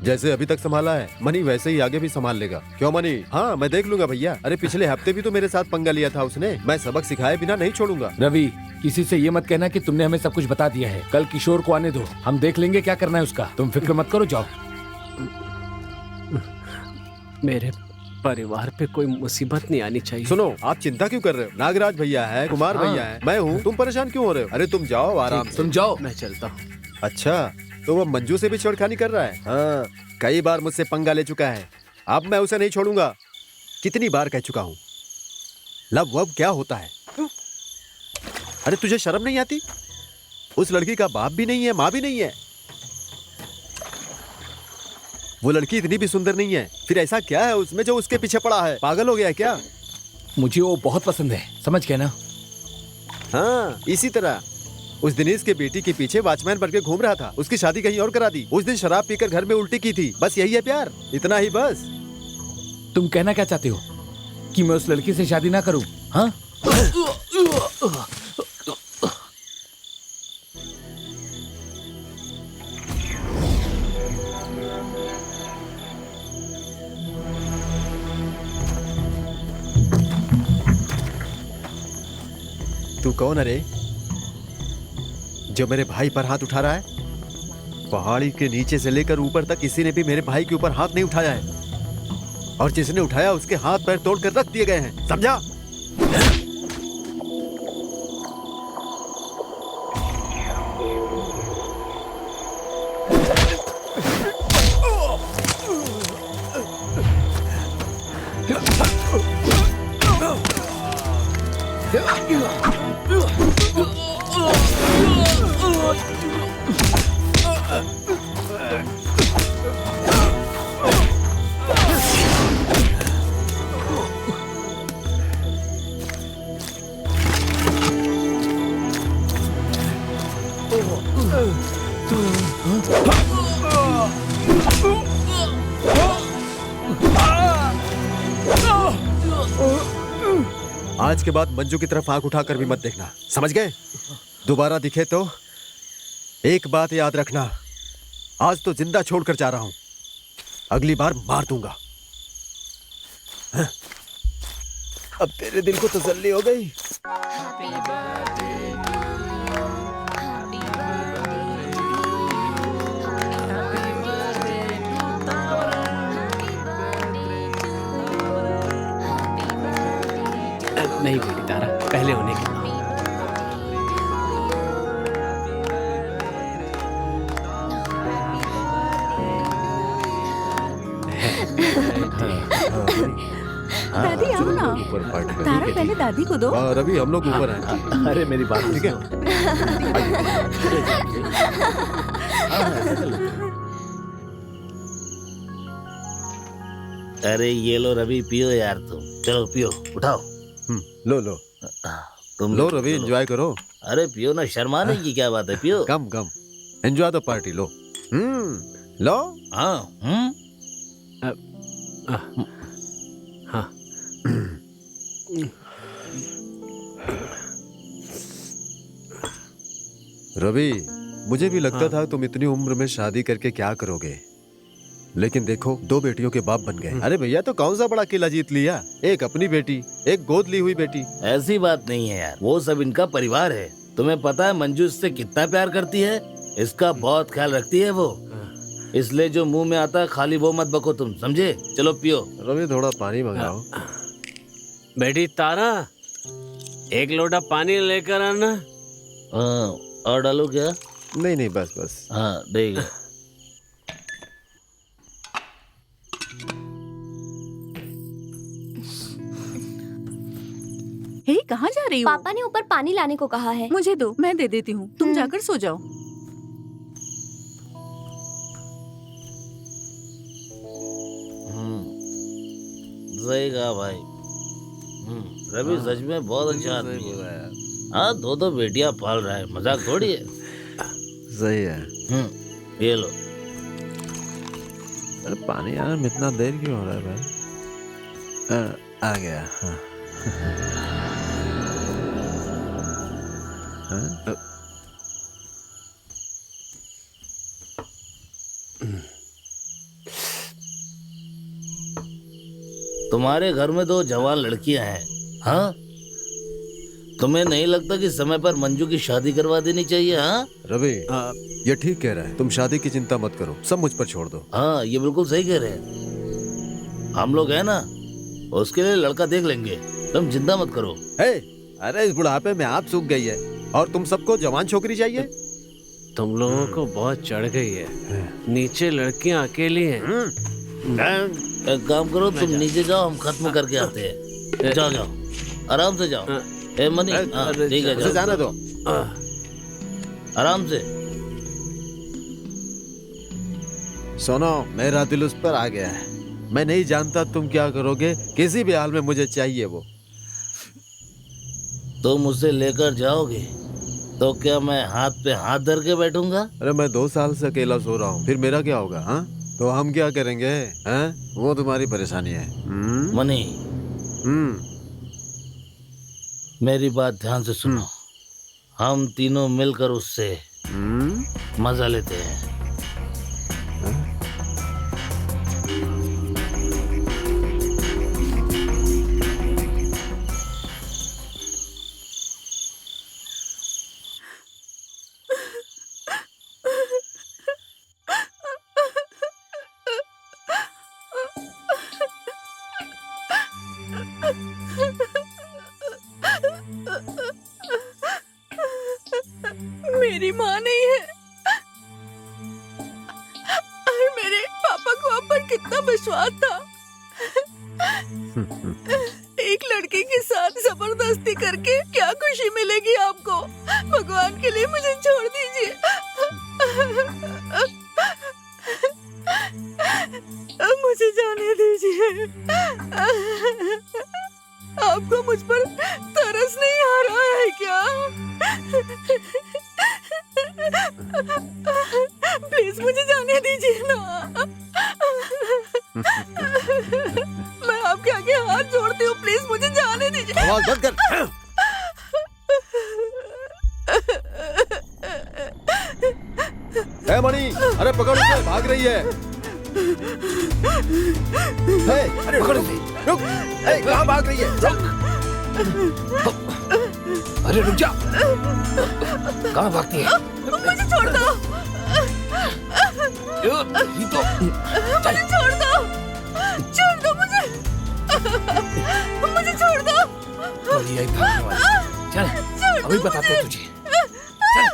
जैसे अभी तक संभाला है मनी, वैसे ही आगे भी संभाल लेगा। क्यों मनी? हाँ मैं देख लूंगा भैया। अरे पिछले हफ्ते भी तो मेरे साथ पंगा लिया था उसने। मैं सबक सिखाए बिना नहीं छोड़ूंगा। रवि, किसी से ये मत कहना कि तुमने हमें सब कुछ बता दिया है। कल किशोर को आने दो, हम देख लेंगे क्या करना है उसका। तुम फिक्र मत करो, जाओ। मेरे परिवार पे कोई मुसीबत नहीं आनी चाहिए। सुनो, आप चिंता क्यों कर रहे हो? नागराज भैया है, कुमार भैया है, मैं हूँ, तुम परेशान क्यों हो रहे हो? अरे तुम जाओ आराम से। तुम जाओ। मैं चलता हूँ। अच्छा तो वो मंजू से भी छेड़खानी कर रहा है? हाँ, कई बार मुझसे पंगा ले चुका है। अब मैं उसे नहीं छोड़ूंगा। कितनी बार कह चुका हूँ, लव वव क्या होता है? अरे तुझे शर्म नहीं आती? उस लड़की का बाप भी नहीं है, माँ भी नहीं है। वो लड़की इतनी भी सुंदर नहीं है, फिर ऐसा क्या है उसमें जो उसके पीछे पड़ा है? पागल हो गया है क्या? मुझे वो बहुत पसंद है, समझ गए ना? हाँ, इसी तरह उस दिन इसके बेटी के पीछे वॉचमैन बन के घूम रहा था, उसकी शादी कहीं और करा दी। उस दिन शराब पीकर घर में उल्टी की थी। बस यही है प्यार, इतना ही बस। तुम कहना क्या चाहते हो कि मैं उस लड़की से शादी ना करूं? हाँ? तू कौन है रे, जो मेरे भाई पर हाथ उठा रहा है? पहाड़ी के नीचे से लेकर ऊपर तक किसी ने भी मेरे भाई के ऊपर हाथ नहीं उठाया है, और जिसने उठाया उसके हाथ पैर तोड़कर रख दिए गए हैं, समझा? आज के बाद मंजू की तरफ आंख उठाकर भी मत देखना, समझ गए? दोबारा दिखे तो एक बात याद रखना, आज तो जिंदा छोड़कर जा रहा हूं, अगली बार मार दूंगा। हाँ? अब तेरे दिल को तसल्ली हो गई? नहीं बेटी तारा, पहले होने के बाद। दादी आओ ना। ऊपर पार्टी करें। तारा पहले दादी को दो। रवि, हम लोग ऊपर हैं। अरे मेरी बात ठीक है? अरे ये लो रवि, पियो यार तुम। चलो पियो, उठाओ। लो लो तुम लो रवि, एंजॉय करो। अरे पियो ना, शर्माने की क्या बात है, पियो। कम कम एंजॉय द पार्टी। लो लो। हाँ हाँ। रवि, मुझे भी लगता था तुम इतनी उम्र में शादी करके क्या करोगे, लेकिन देखो 2 बेटियों के बाप बन गए। अरे भैया, तो कौन सा बड़ा किला जीत लिया? एक अपनी बेटी, एक गोद ली हुई बेटी। ऐसी बात नहीं है यार, वो सब इनका परिवार है। तुम्हें पता है मंजू इससे कितना प्यार करती है, इसका बहुत ख्याल रखती है वो। इसलिए जो मुंह में आता है खाली वो मत बको तुम, समझे? चलो पियो। रवि, थोड़ा पानी मंगाओ। बेटी तारा, एक लोटा पानी लेकर आना। और डालो क्या? नहीं नहीं, बस बस। हाँ देगा। हे, कहाँ जा रही हो? पापा ने ऊपर पानी लाने को कहा है। मुझे दो, मैं दे देती हूँ। तुम जाकर सो जाओ। सही कहा भाई। रवि सच में बहुत अच्छा आदमी है। हाँ, 2 बेटियां पाल रहा है, मजाक थोड़ी है। सही है। ये लो। अरे पानी आने में इतना देर क्यों हो रहा है भाई? आ गया। हाँ। हाँ? तुम्हारे घर में 2 जवान लड़कियां हैं, हाँ? तुम्हें नहीं लगता कि समय पर मंजू की शादी करवा देनी चाहिए? हाँ रवि, ये ठीक कह रहा है। तुम शादी की चिंता मत करो, सब मुझ पर छोड़ दो। हाँ, ये बिल्कुल सही कह रहे हैं। हम लोग है ना, उसके लिए लड़का देख लेंगे, तुम चिंता मत करो। हे, अरे इस बुढ़ापे में आप सूख गई है और तुम सबको जवान छोकरी चाहिए। तुम लोगों को बहुत चढ़ गई है। नीचे लड़कियां अकेली हैं। एक काम करो, तुम नीचे जाओ, हम खत्म करके आते हैं। जाओ जाओ, आराम से जाओ। ए मनी, ठीक है, उसे जाने दो। आराम से। सुनो, मेरा दिल उस पर आ गया है। मैं नहीं जानता तुम क्या करोगे, किसी भी हाल में मुझे चाहिए वो। तुम उसे लेकर जाओगे तो क्या मैं हाथ पे हाथ धर के बैठूंगा? अरे मैं 2 साल से अकेला सो रहा हूँ, फिर मेरा क्या होगा? हाँ, तो हम क्या करेंगे? हैं? वो तुम्हारी परेशानी है। मनी, हम्म। मेरी बात ध्यान से सुनो। हम तीनों मिलकर उससे मजा लेते हैं। मेरी माँ नहीं है और मेरे पापा को आप पर कितना विश्वास था। एक लड़के के साथ जबरदस्ती करके क्या खुशी मिलेगी आपको? भगवान के लिए मुझे छोड़ दीजिए। मुझे जाने दीजिए। आपको मुझ पर तरस नहीं आ रहा है क्या? प्लीज मुझे जाने दीजिए ना। मैं आपके आगे हाथ जोड़ती हूँ, प्लीज मुझे जाने दीजिए। आवाज बंद कर। ए मणि, अरे पकड़ उसे, भाग रही है। अरे पकड़ उसे, रुक। कहाँ भाग रही है? रुक। अरे रुक जा, कहाँ भागती है? मुझे छोड़ दो। ये तो मुझे छोड़ दो। छोड़ दो मुझे। मुझे छोड़ दो। बढ़िया ही भागने वाली। चल अभी बताते हैं तुझे। चल।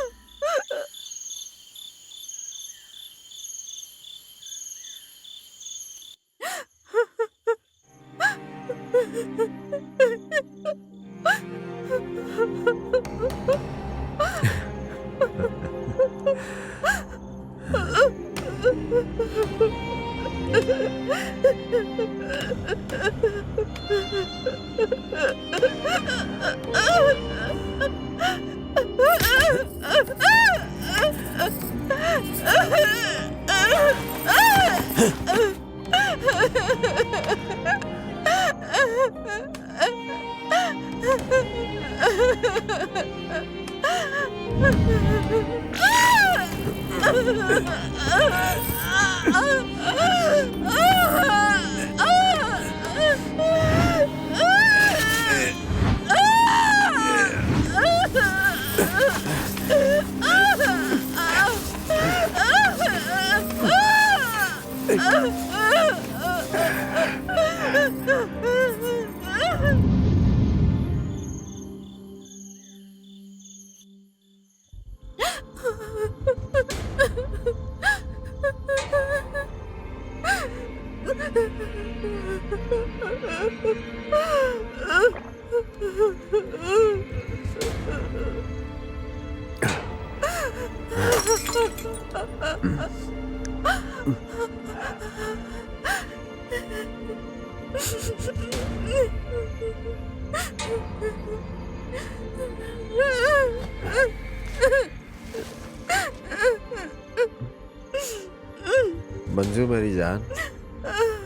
मंजू मेरी जान,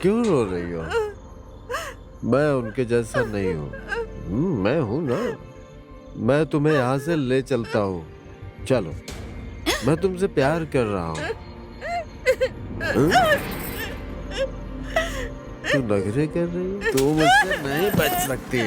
क्यों रो रही हो? मैं उनके जैसा नहीं हूँ। मैं हूँ ना। मैं तुम्हें यहाँ से ले चलता हूँ। चलो, मैं तुमसे प्यार कर रहा हूँ। तू नखरे कर रही हो? तू मुझसे नहीं बच सकती।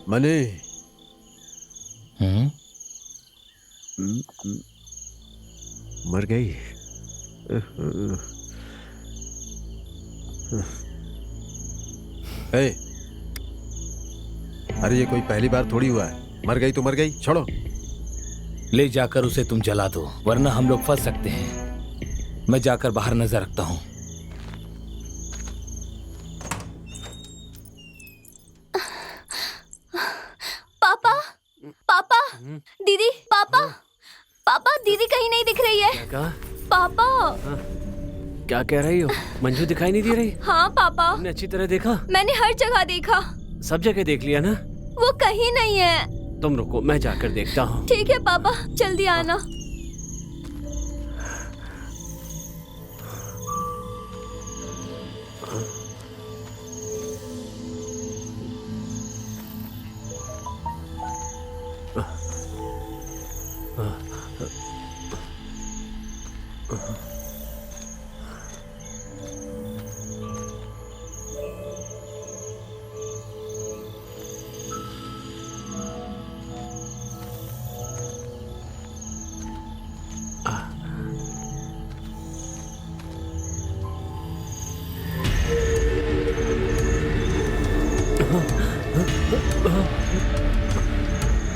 मनी। हम्म? मर गई। ए, अरे ये कोई पहली बार थोड़ी हुआ है। मर गई तो मर गई, छोड़ो। ले जाकर उसे तुम जला दो, वरना हम लोग फंस सकते हैं। मैं जाकर बाहर नजर रखता हूँ। पापा, पापा, दीदी, पापा, पापा, दीदी कहीं नहीं दिख रही है। क्या कहा? पापा। क्या कह रही हो? मंजू दिखाई नहीं दे रही? हाँ पापा, तुमने अच्छी तरह देखा? मैंने हर जगह देखा, सब जगह देख लिया ना? वो कहीं नहीं है। तुम रुको, मैं जाकर देखता हूँ। ठीक है पापा, जल्दी आना।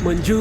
मंजू,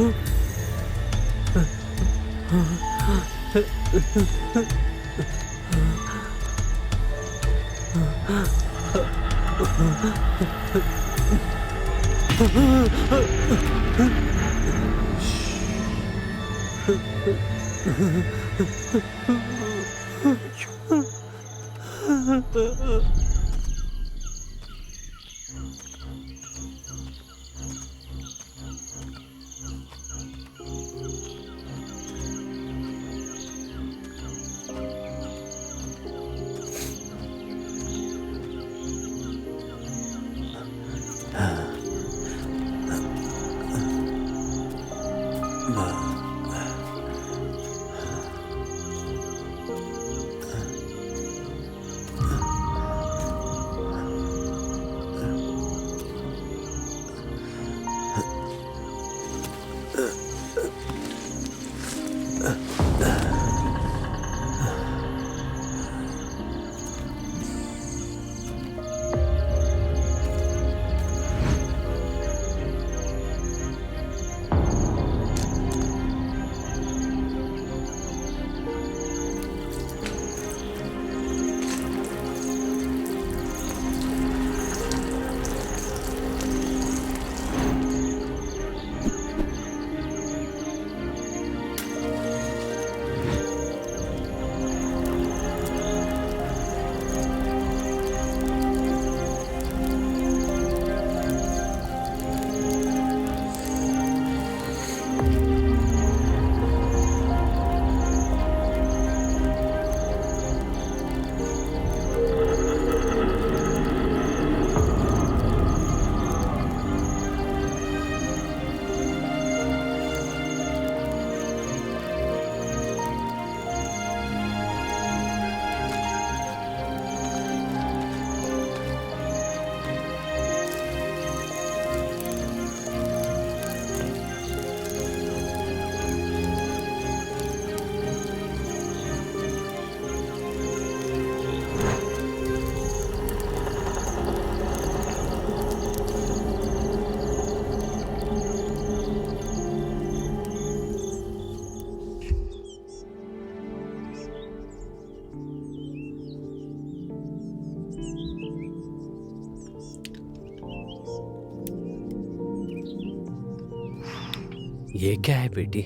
ये क्या है बेटी?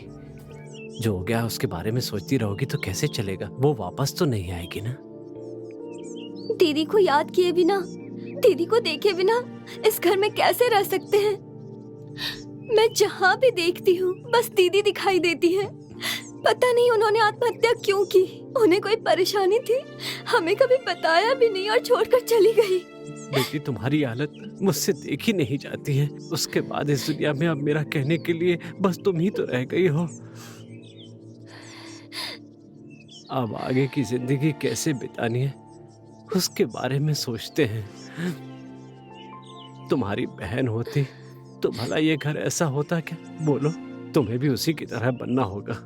जो हो गया उसके बारे में सोचती रहोगी तो कैसे चलेगा? वो वापस तो नहीं आएगी ना? दीदी को याद किए बिना, दीदी को देखे बिना इस घर में कैसे रह सकते हैं? मैं जहाँ भी देखती हूँ बस दीदी दिखाई देती है। पता नहीं उन्होंने आत्महत्या क्यों की। उन्हें कोई परेशानी थी, हमें कभी बताया भी नहीं और छोड़कर चली गई। बेटी तुम्हारी हालत मुझसे देखी नहीं जाती है। उसके बाद इस दुनिया में अब मेरा कहने के लिए बस तुम ही तो रह गई हो। अब आगे की जिंदगी कैसे बितानी है उसके बारे में सोचते हैं तुम्हारी बहन होती तो भला ये घर ऐसा होता क्या? बोलो, तुम्हें भी उसी की तरह बनना होगा।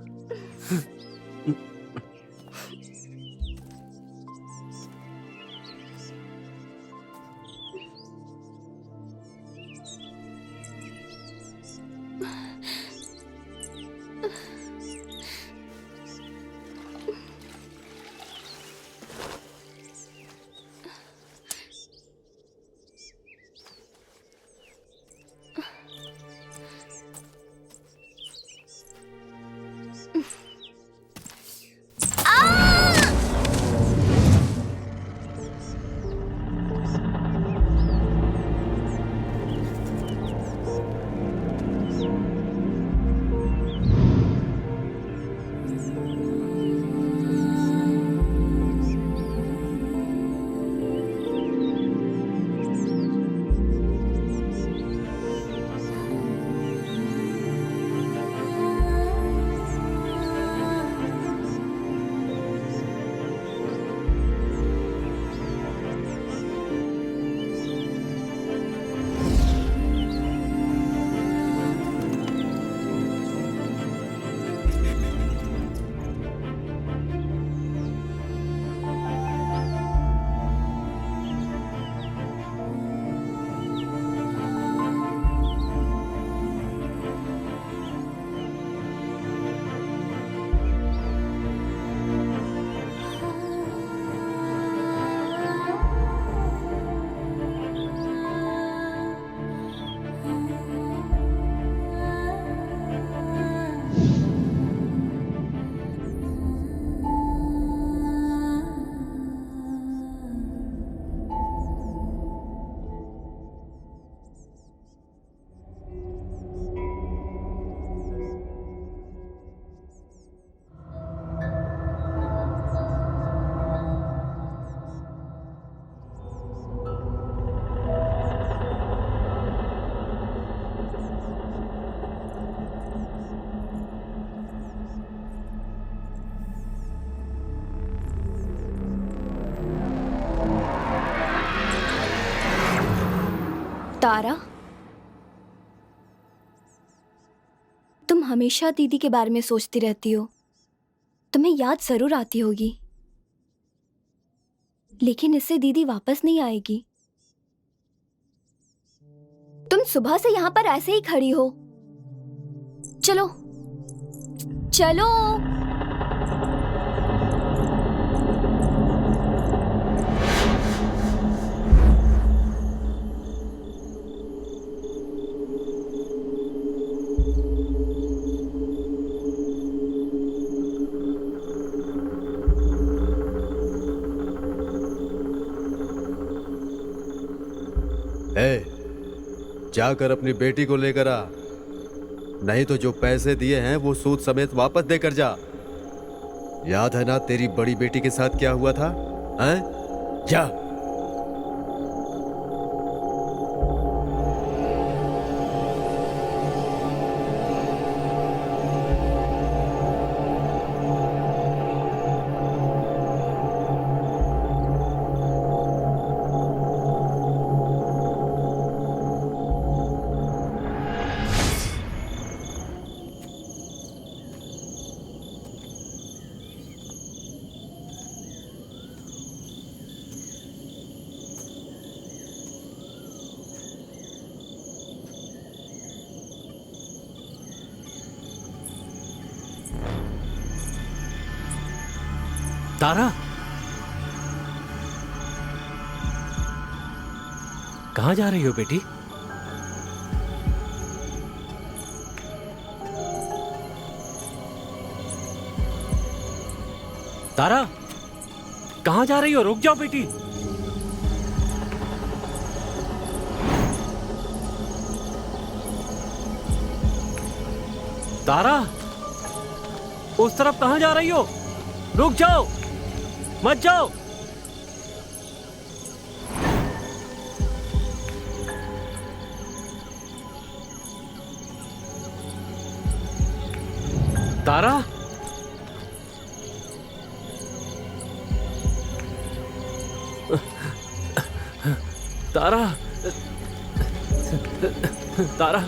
तारा, तुम हमेशा दीदी के बारे में सोचती रहती हो। तुम्हें याद जरूर आती होगी, लेकिन इससे दीदी वापस नहीं आएगी। तुम सुबह से यहाँ पर ऐसे ही खड़ी हो। चलो चलो। जाकर अपनी बेटी को लेकर आ, नहीं तो जो पैसे दिए हैं वो सूद समेत वापस देकर जा। याद है ना तेरी बड़ी बेटी के साथ क्या हुआ था? हैं? जा। तारा, कहाँ जा रही हो बेटी? तारा, कहाँ जा रही हो? रुक जाओ बेटी। तारा, उस तरफ कहाँ जा रही हो? रुक जाओ, मत जाओ। तारा, तारा, तारा,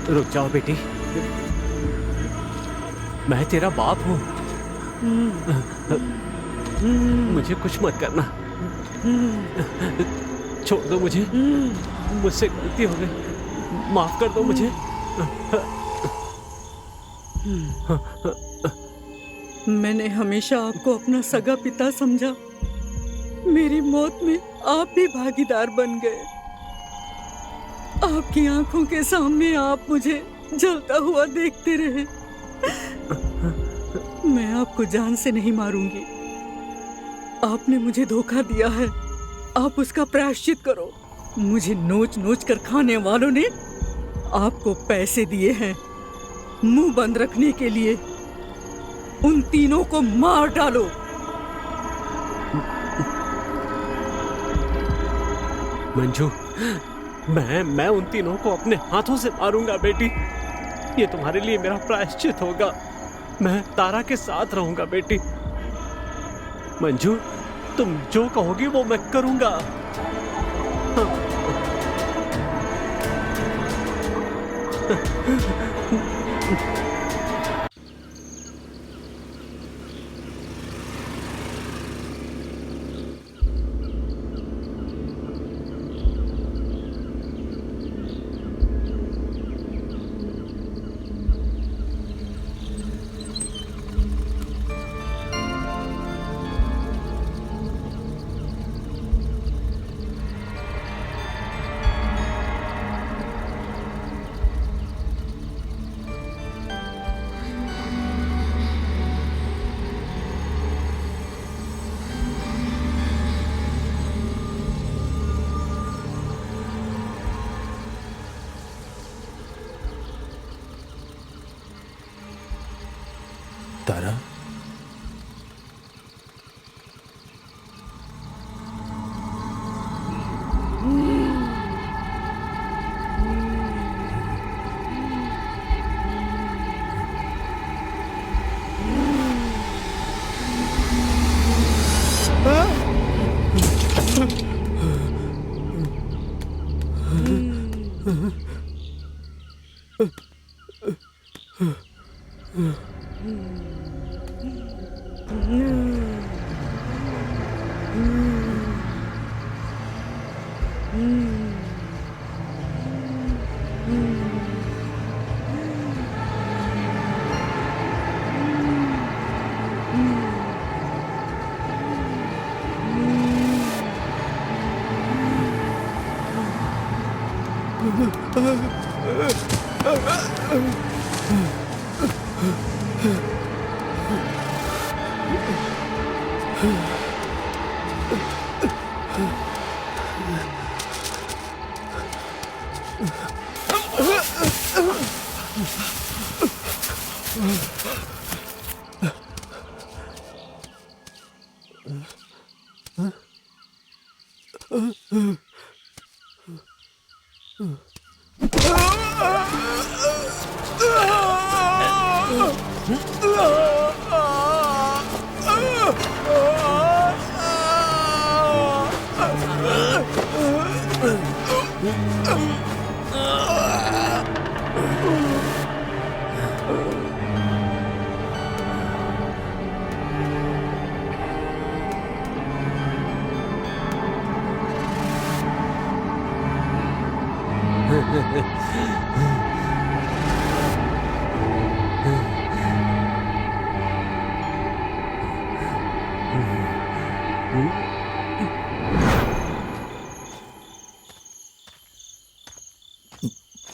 रुक जाओ बेटी, मैं तेरा बाप हूं। मुझे कुछ मत करना, छोड़ दो मुझे, मुझसे गलती हो गई, माफ कर दो मुझे। मैंने हमेशा आपको अपना सगा पिता समझा। मेरी मौत में आप भी भागीदार बन गए। आपकी आंखों के सामने आप मुझे जलता हुआ देखते रहे। मैं आपको जान से नहीं मारूंगी। आपने मुझे धोखा दिया है, आप उसका प्रायश्चित करो। मुझे नोच नोच कर खाने वालों ने आपको पैसे दिए हैं मुंह बंद रखने के लिए। उन तीनों को मार डालो। मंजू, मैं उन तीनों को अपने हाथों से मारूंगा बेटी। ये तुम्हारे लिए मेरा प्रायश्चित होगा। मैं तारा के साथ रहूंगा बेटी। मंजू, तुम जो कहोगी वो मैं करूंगा। तारा,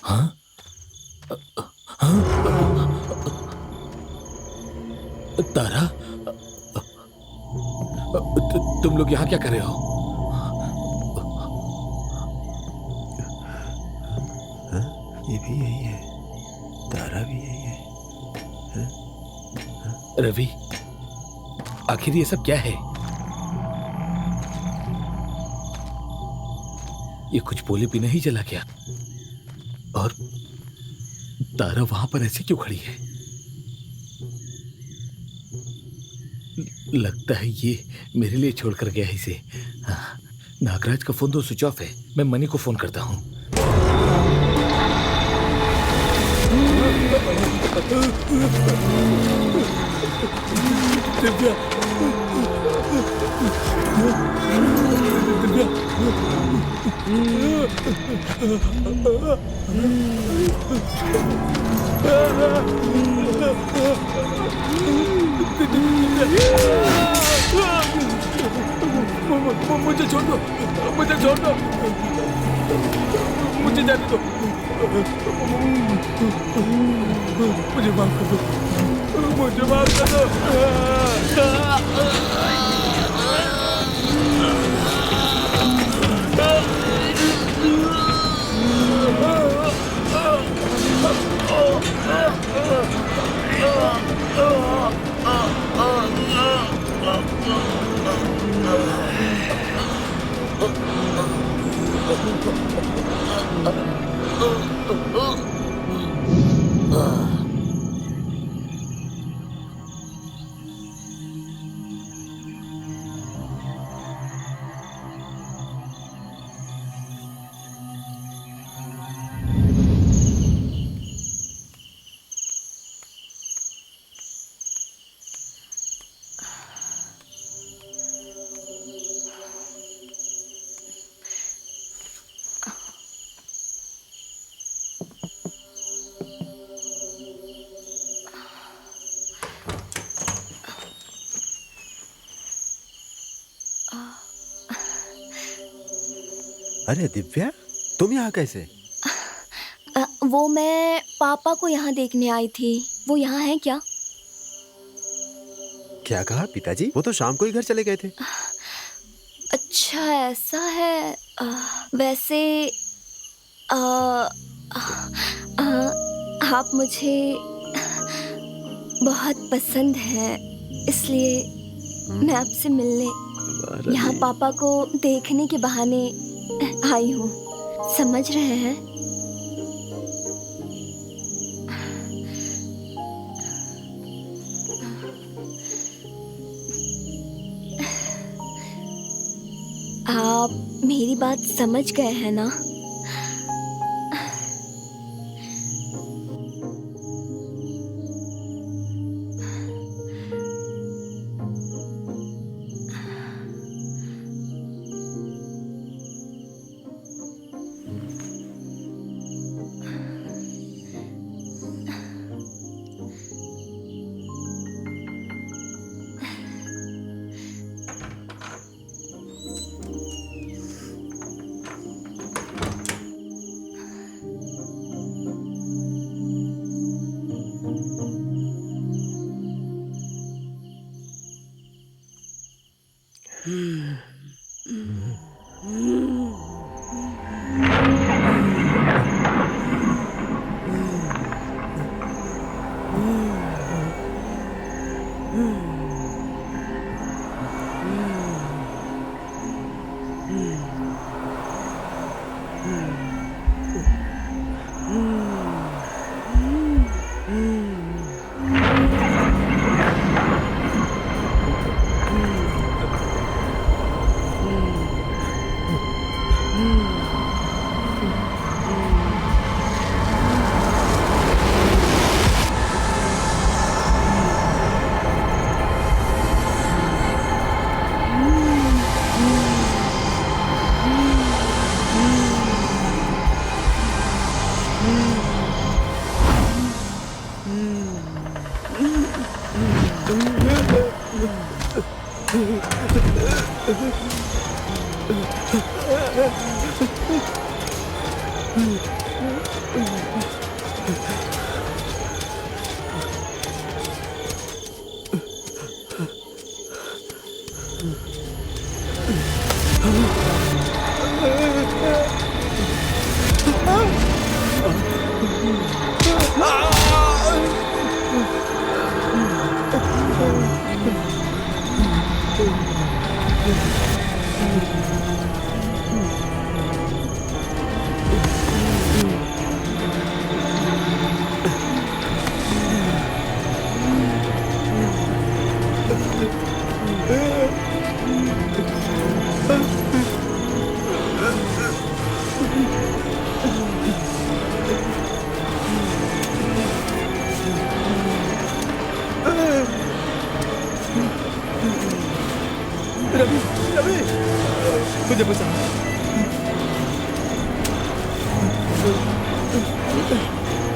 हाँ? हाँ? तारा, तुम लोग यहाँ क्या कर रहे हो? ये भी यही है, तारा भी यही है। रवि, आखिर ये सब क्या है? ये कुछ बोले बिना ही चला गया, और तारा वहां पर ऐसे क्यों खड़ी है? लगता है ये मेरे लिए छोड़कर गया है इसे। हाँ, नागराज का फोन तो स्विच ऑफ है। मैं मनी को फोन करता हूँ। दिव्या, दिव्या, मुझे छोड़ दो, मुझे छोड़ दो, मुझे जाने दो, मुझे माफ कर दो, मुझे माफ कर दो। अरे दिव्या, तुम यहाँ कैसे? वो मैं पापा को यहाँ देखने आई थी। वो यहाँ है क्या? क्या कहा पिताजी? वो तो शाम को ही घर चले गए थे। अच्छा, ऐसा है। वैसे आप मुझे बहुत पसंद है, इसलिए मैं आपसे मिलने यहाँ पापा को देखने के बहाने आई हूँ। समझ रहे हैं? आप मेरी बात समझ गए हैं ना?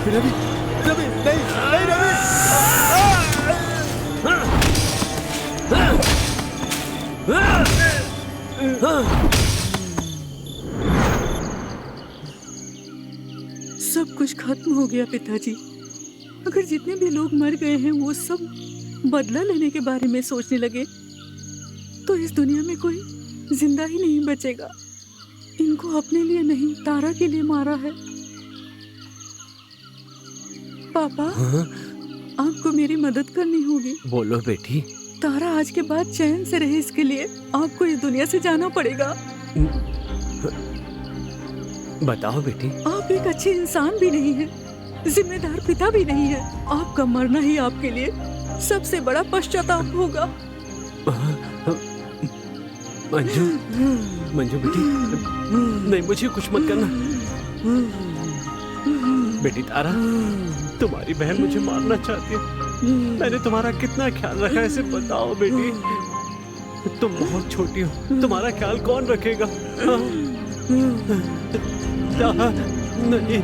रवि, रवि, नहीं, नहीं रवि। सब कुछ खत्म हो गया पिताजी। अगर जितने भी लोग मर गए हैं वो सब बदला लेने के बारे में सोचने लगे तो इस दुनिया में कोई जिंदा ही नहीं बचेगा। इनको अपने लिए नहीं, तारा के लिए मारा है। पापा, आपको मेरी मदद करनी होगी। बोलो बेटी। तारा आज के बाद चैन से रहे, इसके लिए आपको इस दुनिया से जाना पड़ेगा। बताओ बेटी। आप एक अच्छे इंसान भी नहीं है, जिम्मेदार पिता भी नहीं है। आपका मरना ही आपके लिए सबसे बड़ा पश्चाताप होगा। मंजू, मंजू बेटी, नहीं, मुझे कुछ मत करना। बेटी तारा, तुम्हारी बहन मुझे मारना चाहती है। मैंने तुम्हारा कितना ख्याल रखा है इसे बताओ बेटी। तुम बहुत छोटी हो, तुम्हारा ख्याल कौन रखेगा? नहीं।